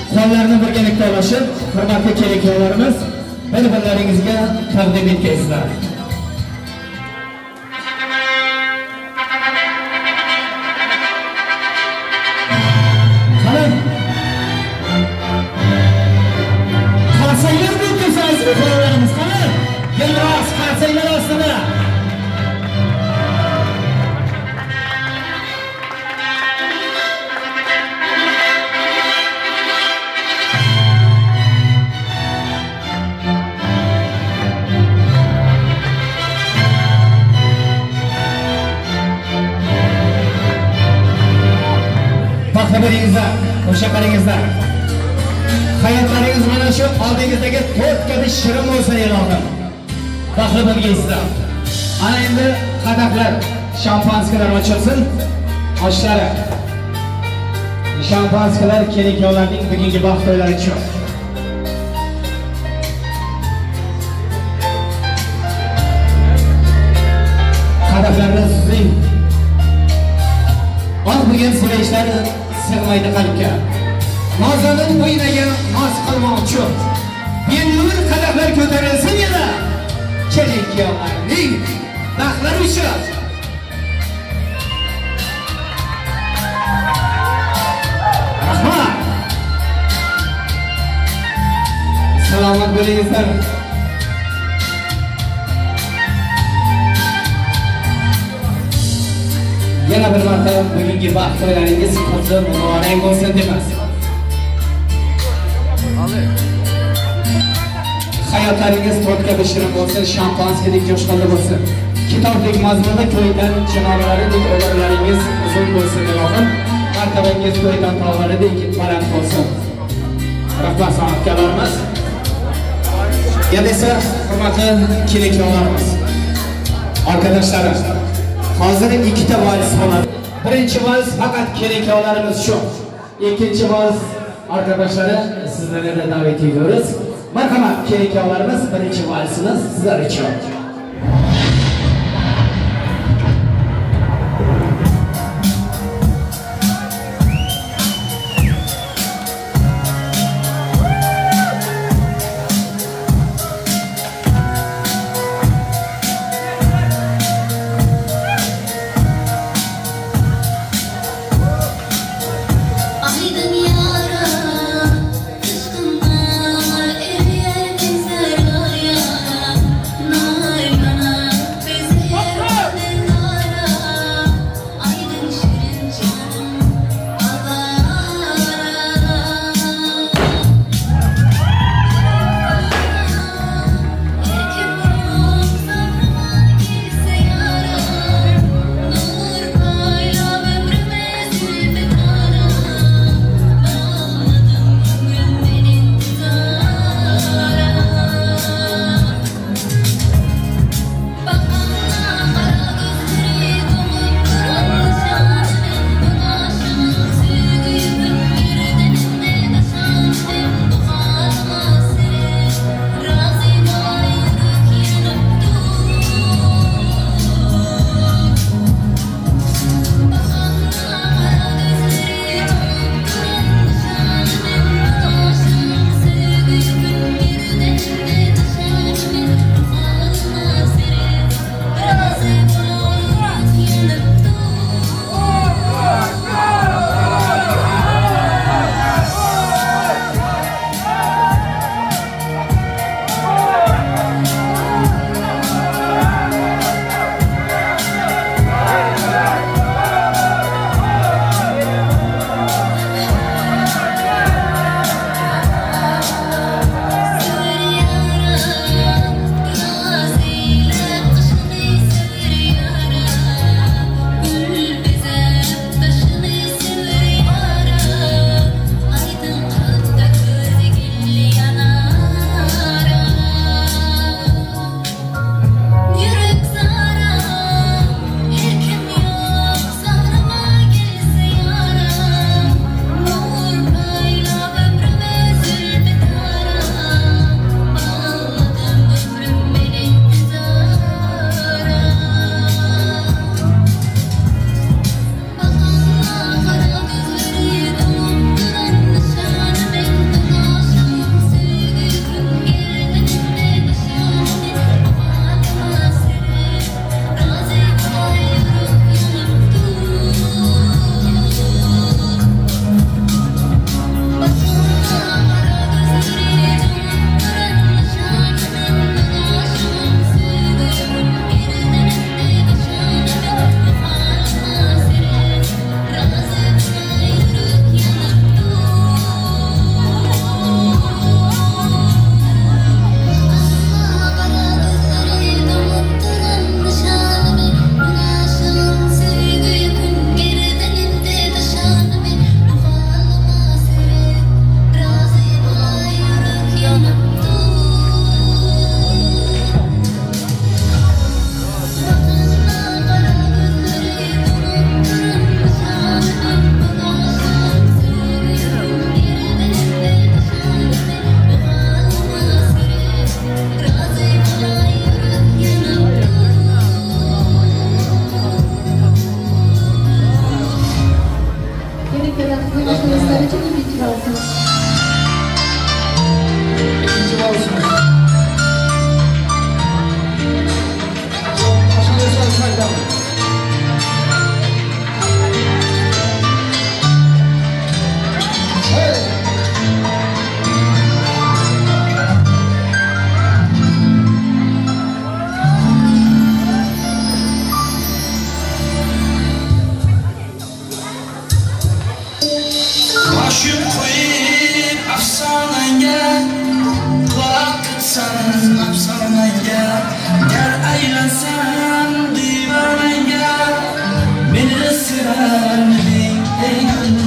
Kollarını birgelikte ulaşıp, hurmatli kelinlarimiz, bir-birlaringizga taqdim etgaysizlar. Qarsaylar deb tursangiz, qo'llarimiz qani? Yilroz qarsaylar ostida. Xabaringizlar, o'sha qarangizlar. Hayotlaringiz mana shu oldingizdagi 4 kabi shirin bo'lsa ilohim. Baxtli bo'lgaysizlar. Ana endi qadaqlar, shampanskalar ochilsin. Oshlari. Shampanskalar kelinlarning bugungi baxt to'ylari uchun. Qadaqlarni sizning. Bugun sizlar ishlari sig'maydi qalbga. Nozanin o'ynaga noz qilmoqchi. Yengil qadamlar ko'tarilsin yana. Kelinlarning baxtlari uchun. Rahmat. Salomat bo'lingizlar. Yana bir marta bugungi baxt to'ylaringiz qutlu muborak bo'lsin deymiz. Hayotlaringiz to'rtga bishirin bo'lsin, shampanskadek jo'shqinli bo'lsin. Kitobdek mazmunda to'ydan chinoraridek umrlaringiz uzun bo'lsin ilohim. Martabangiz to'ydan tog'laridek baland bo'lsin. Rahmat san'atkorlarimiz. Endi esa hurmatli kelinlarimiz, arkadaşlarım. Hozir ikkita vals bo'ladi. Birinchi vals faqat kelinlarimiz uchun. Ikkinchi vals arkadaşları sizlarga davet ediyoruz. Marhamat kelinlarimiz, birinchi valsimiz sizlar uchun. Nay aylansam divananga meni sevarmiding ey gul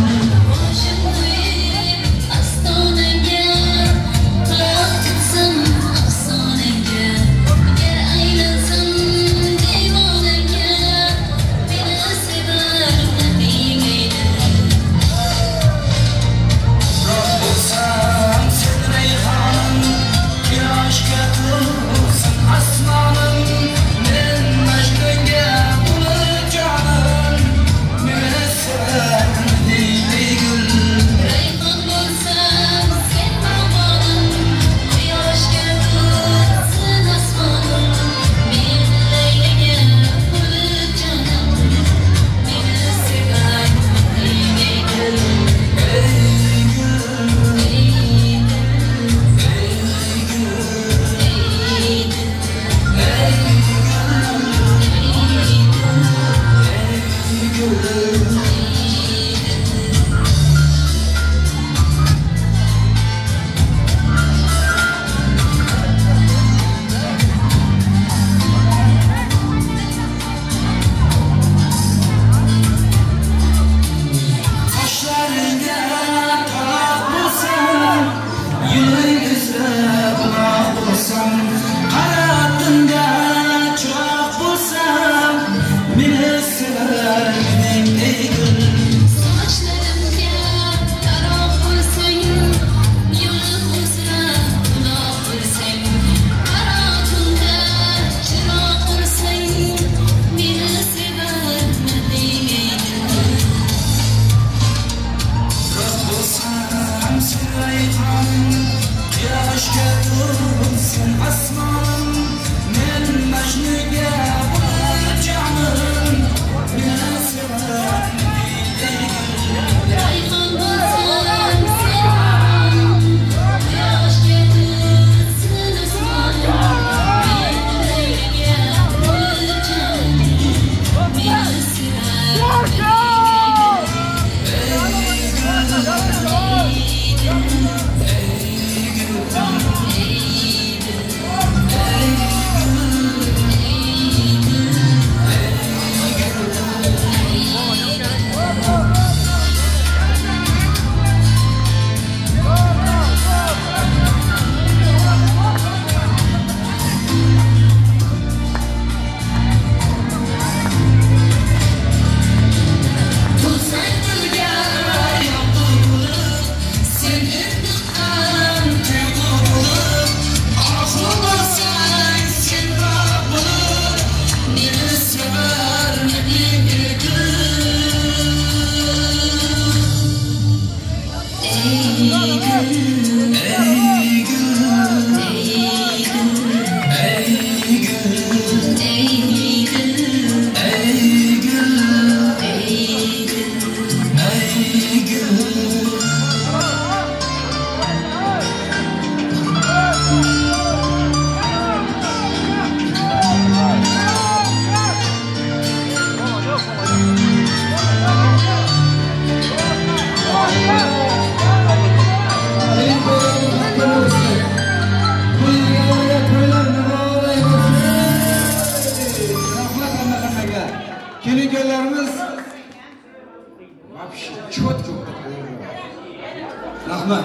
Rahmat.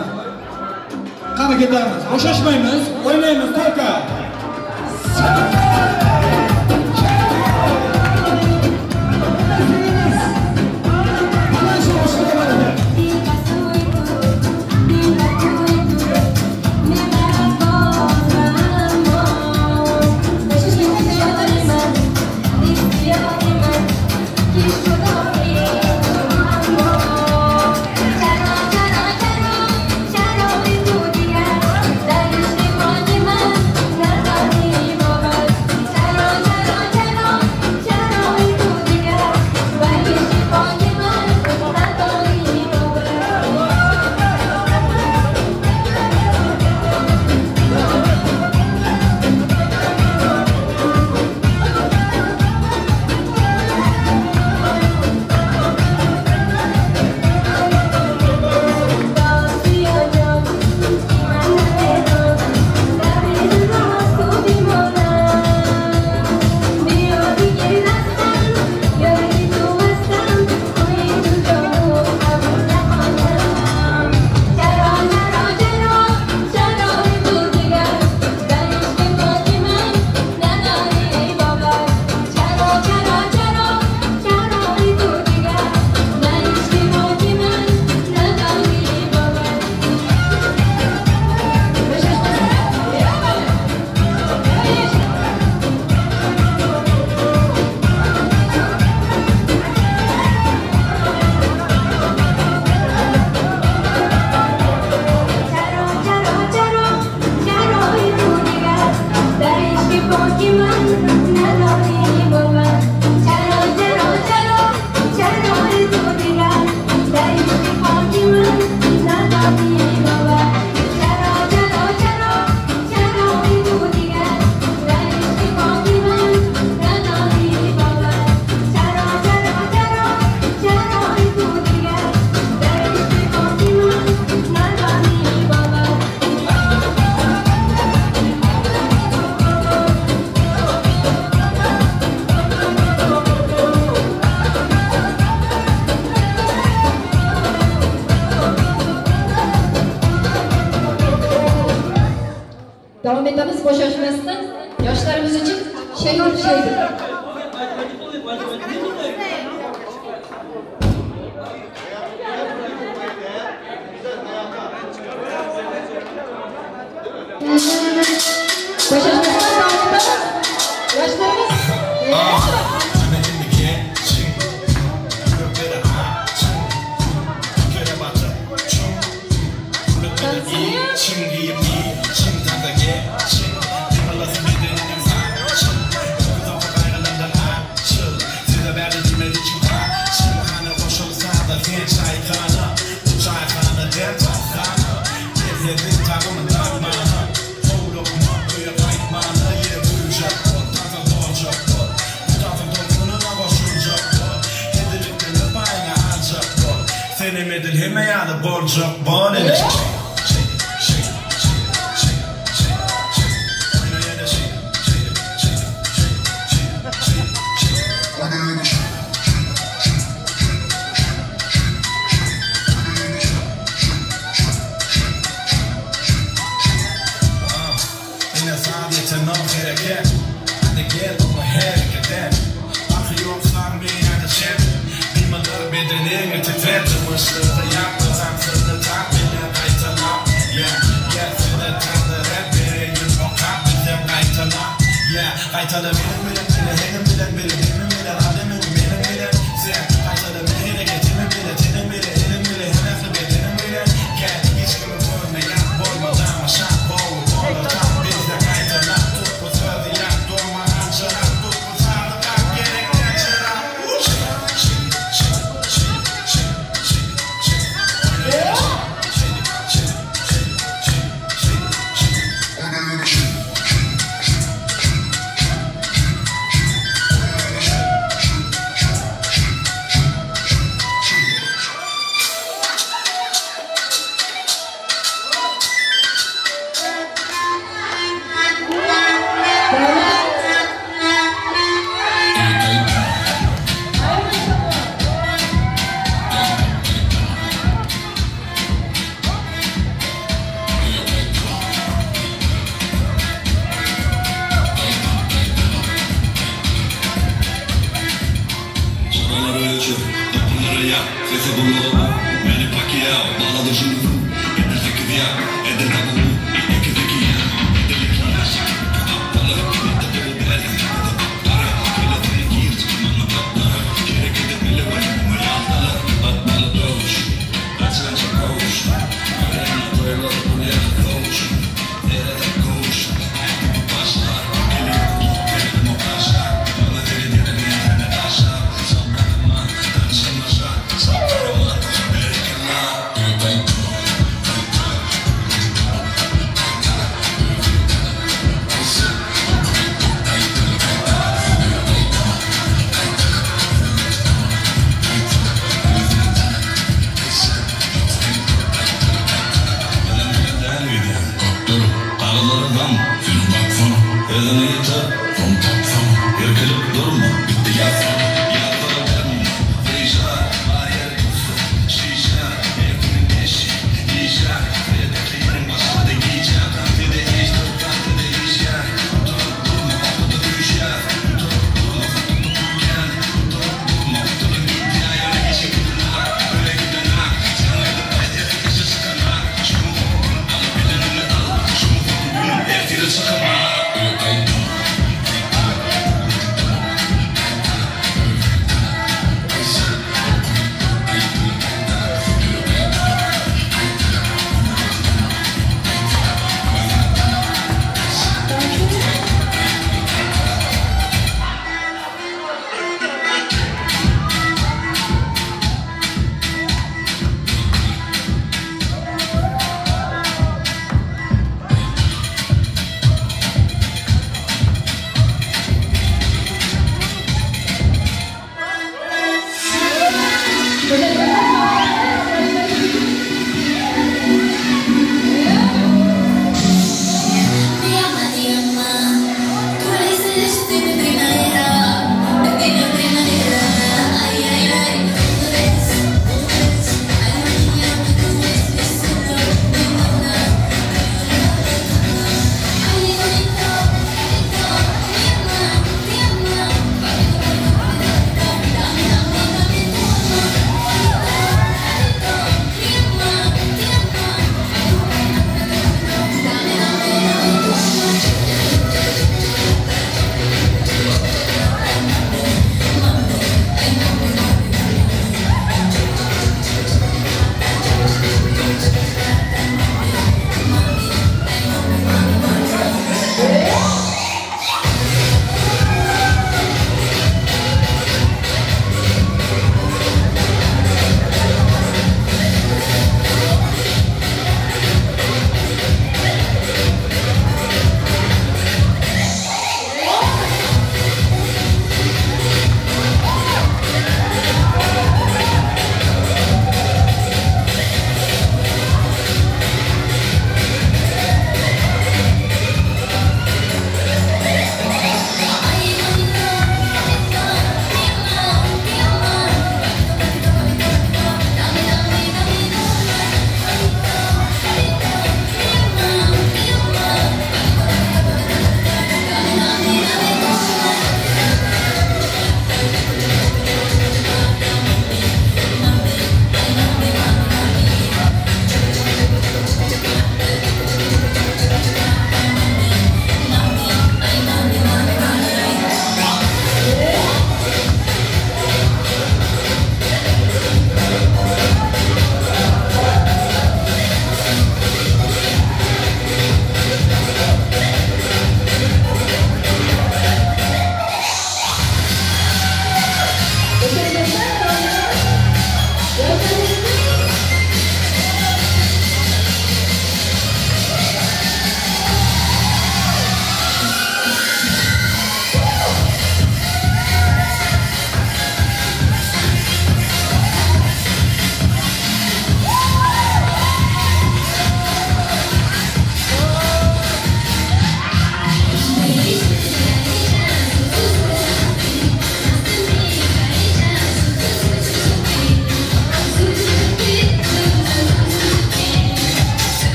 Qani ketamiz. Bo'shashmaymiz, o'ynaymiz to'ka. Davom etamiz bo'shashmasdan. Yoshlarimiz uchun she'r o'qishaydi. Bo'shashmasdan davom etamiz. Yoshlarimiz Med den hemma jag hade bortsett barnen.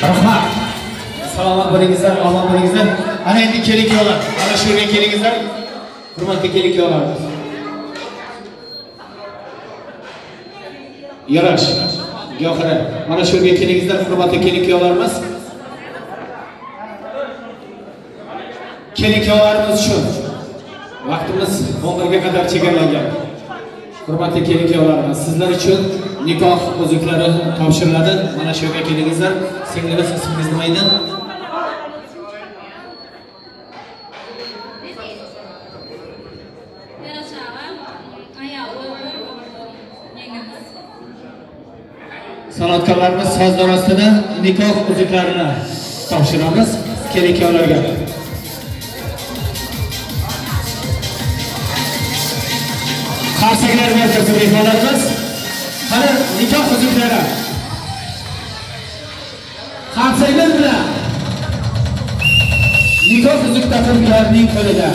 Rahmat. Salomat bo'lingizlar, omon bo'lingizlar. Ana endi keling-kuyovlar. Ana shu yerga kelingizlar. Hurmatli keling-kuyovlar. Yarash. Gohira. Mana shu yerga kelingizlar, hurmatli keling-kuyovlarimiz. Keling-kuyovlarimiz uchun vaqtimiz 11 ga qadar chegaralangan. Hurmatli keling-kuyovlarimiz, sizlar uchun nikoh uzuklari topshiriladi. Mana shu yerga kelingizlar. Singlingiz ismingiz nima edi? San'atkorlarimiz sozlar ostida nikoh uzuklarini topshiramiz keling-kuyovlarga. Qarsaklar markazi mehmonlarimiz. Mana nikoh uzuklari. Qarsaklar bilan nikoh uzuk taqimlarining qo'lida.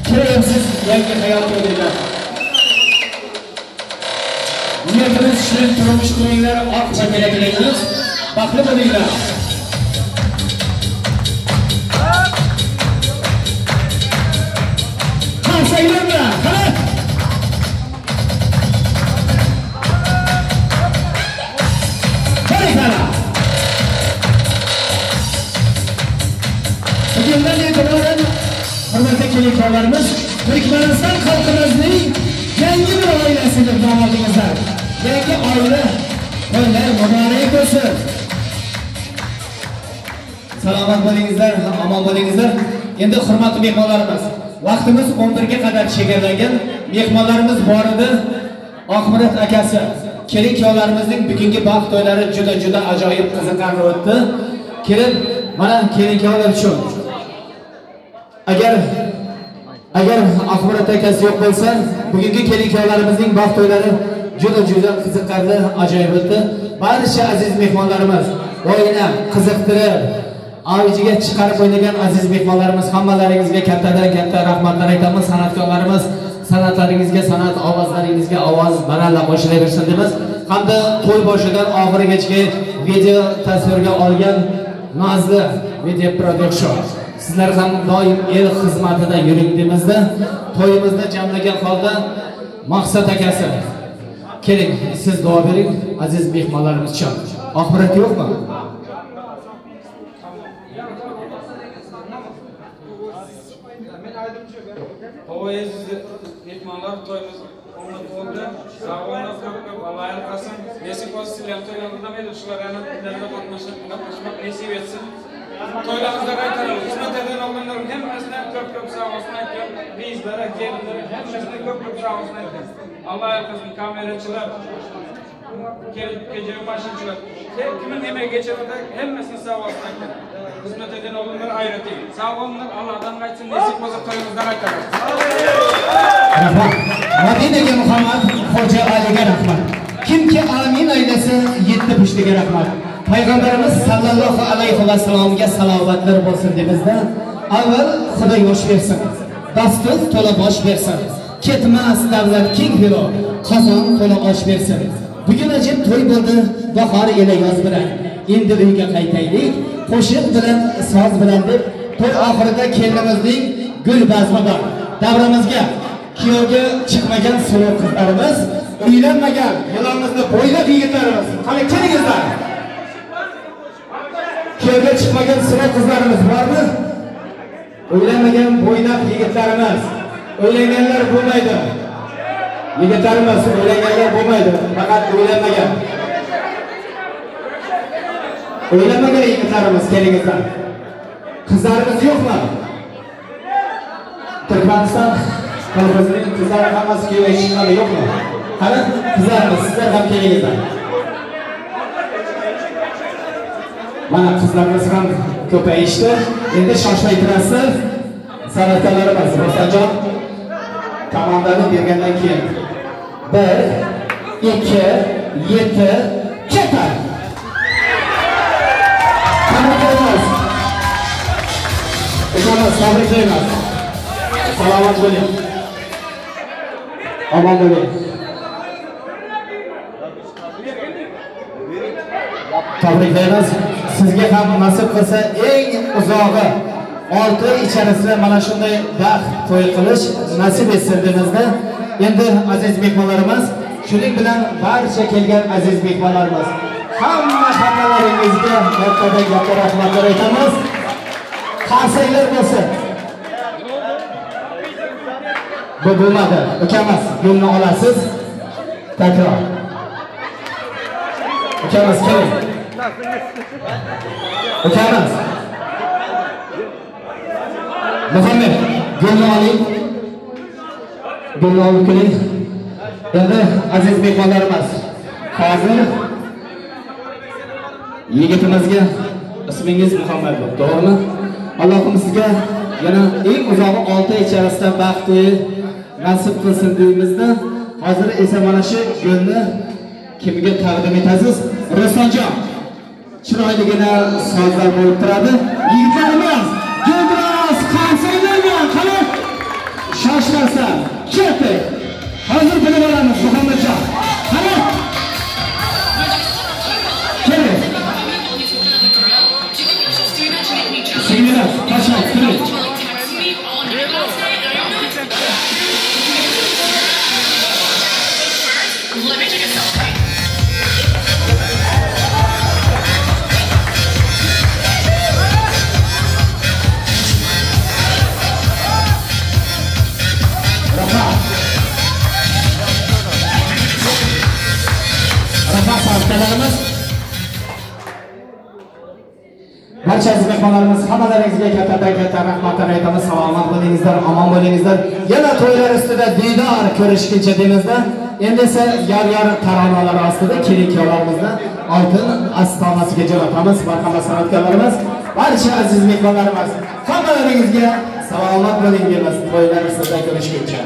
Kiraysiz yangi hayot yo'lida. Niyatimiz shirin turmush quringlar, oq chaqaga tilaymiz. Baxtli bo'linglar. Qarsaklar bilan qara. Bugundan e'tiboran hurmatli keling-kuyovlarimiz, Turkmaniston xalqimizning yangi bir oilasiga davolingizlar. Yangi oila to'ylar muborak bo'lsin. Salomat bo'lingizlar, omon bo'lingizlar. Endi hurmatli mehmonlarimiz, vaqtimiz 11 ga qadar chegaralangan. Mehmonlarimiz bor edi. Oqmurat akasi, keling-kuyovlarimizning bugungi baxt to'ylari juda ajoyib qiziqarli o'tdi. Kelib, mana keling-kuyovlar uchun agar Oqmurat akasi yo'q bo'lsa, bugungi keling-kuyovlarimizning baxt to'ylari juda qiziqarli, ajoyib o'tdi. Barcha aziz mehmonlarimiz, o'yinni qiziqtirib, avjiga chiqarib o'ynagan aziz mehmonlarimiz, hammalaringizga kattadan katta rahmatlar aytamiz. San'atkorlarimiz, san'atlaringizga san'at, ovozlaringizga ovoz balandlab qo'shilaversin deymiz. Hamda to'y boshidan oxirigacha video tasvirga olgan Nazli Video Production. Sizlar ham doim el xizmatida yuring demizda. To'yimizni jamlagan holda Maqsad akasi, keling, siz duo bering aziz mehmonlarimiz uchun. Oxirat yo'qmi? Aziz mehmonlar, to'yimiz omad bo'ldi. Sog'lomlik ko'p, Alloh yarqasin. Nasib bo'lsa sizlar to'ylaringizda mayli shularni dinlarda qatnashib nasib etsin. To'ylaringizda qaytarib, xizmat edan oldinlar hammasidan ko'p sog' olsin aytgan. Bizlar, kelinlar hammasidan ko'p sog' olsin aytgan. Alloh yarqasin, kamerachilar, kecha mashinchilar, kimning nimaga kechirdi, hammasini sog' olsin aytgan. Xizmat edan oldinlar hayrat edi. Sog' olinglar, Allohdan qaytsin, nasib bo'lsa to'yimizda qaytaramiz. Rahmat. Madinaga Muhammad, Xo'ja Aliga rahmat. Kimki amin aylasa, yetti pushtiga rahmat. Payg'ambarimiz sallallohu alayhi va sallamga salovatlar bo'lsin demizda. Avval Xudo yosh bersin. Dastur to'la bosh bersin. Ketmas davlat keng hilo, qozon to'la osh bersin. Bugun ajib to'y bo'ldi, bahor ila yoz bilan. Endi uyga qaytaylik, qo'shiq bilan, soz bilan deb to'y oxirida kelinimizning gul bazmi bor. Davrimizga kuyovga chiqmagan suluv qizlarimiz, uylanmagan yilamizni bo'ylab yigitlarimiz. Qani kelingizlar. Kuyovga chiqmagan suluv qizlarimiz bormi? Uylanmagan bo'ylab yigitlarimiz. Uylanganlar bo'lmaydi. Yigitlarimiz uylanganlar bo'lmaydi, faqat uylanmagan. Uylanmagan yigitlarimiz kelingizlar. Qizlarimiz yo'qmi? Turkmaniston xalqining qizlari hammasi kuyovga chiqqani yo'qmi? Qani qizlarimiz, sizlar ham kelingizlar. Mana qizlarimiz ham ko'payishdi. Endi shoshmay turasiz. San'atkorlarimiz Ro'sanjon komandani bergandan keyin 1 2 7 ketar. Tabriklaymiz. Tabriklaymiz. Salomat bo'ling. Omon bo'ling. Tabriklaymiz. sizga ham nasib qilsa eng uzog'i 6 oy ichida mana shunday baxt to'y qilish nasib etsin demizda. Endi aziz mehmonlarimiz, shuning bilan barcha kelgan aziz mehmonlarimiz, hammalaringizga katta rahmatlar aytamiz. Qarsaklar bo'lsin. Bu bo'lmadi. Ukamiz, yo'lni olasiz. Takror. Ukamiz keling. Ukamiz. Muhammad, yo'lni oling. Yo'lni olib keling. Endi aziz mehmonlarimiz, hozir yigitimizga ismingiz Muhammad, to'g'rimi? Allohim sizga yana eng uzog'i 6 oy ichida baxt to'yi nasib qilsin deymizda. Hozir esa mana shu yo'lni kimga taqdim etasiz? Ruslanjon. Chiroyligina sozlar bo'lib turadi. Yigitlarimiz, guldiroz qarsaklarga qarab shoshmasa, ketdi. Hozir bilib olamiz Muhammadjon. Qani? Keling. Singlar, tashlaylik, turing. Let me take a selfie. Barcha aziz mehmonlarimiz, hammalaringizga katta rahmatlar aytamiz. Salomat bo'lingizlar, omon bo'lingizlar. Yana to'ylar ustida diydor ko'rishguncha demizda. Endi esa yor taronalar ostida kelin-kuyovlarimizni oltin astonasiga jo'natamiz. Marhamat san'atkorlarimiz, barcha aziz mehmonlarimiz, hammalaringizga salomat bo'ling deymiz. To'ylar ustida ko'rishguncha.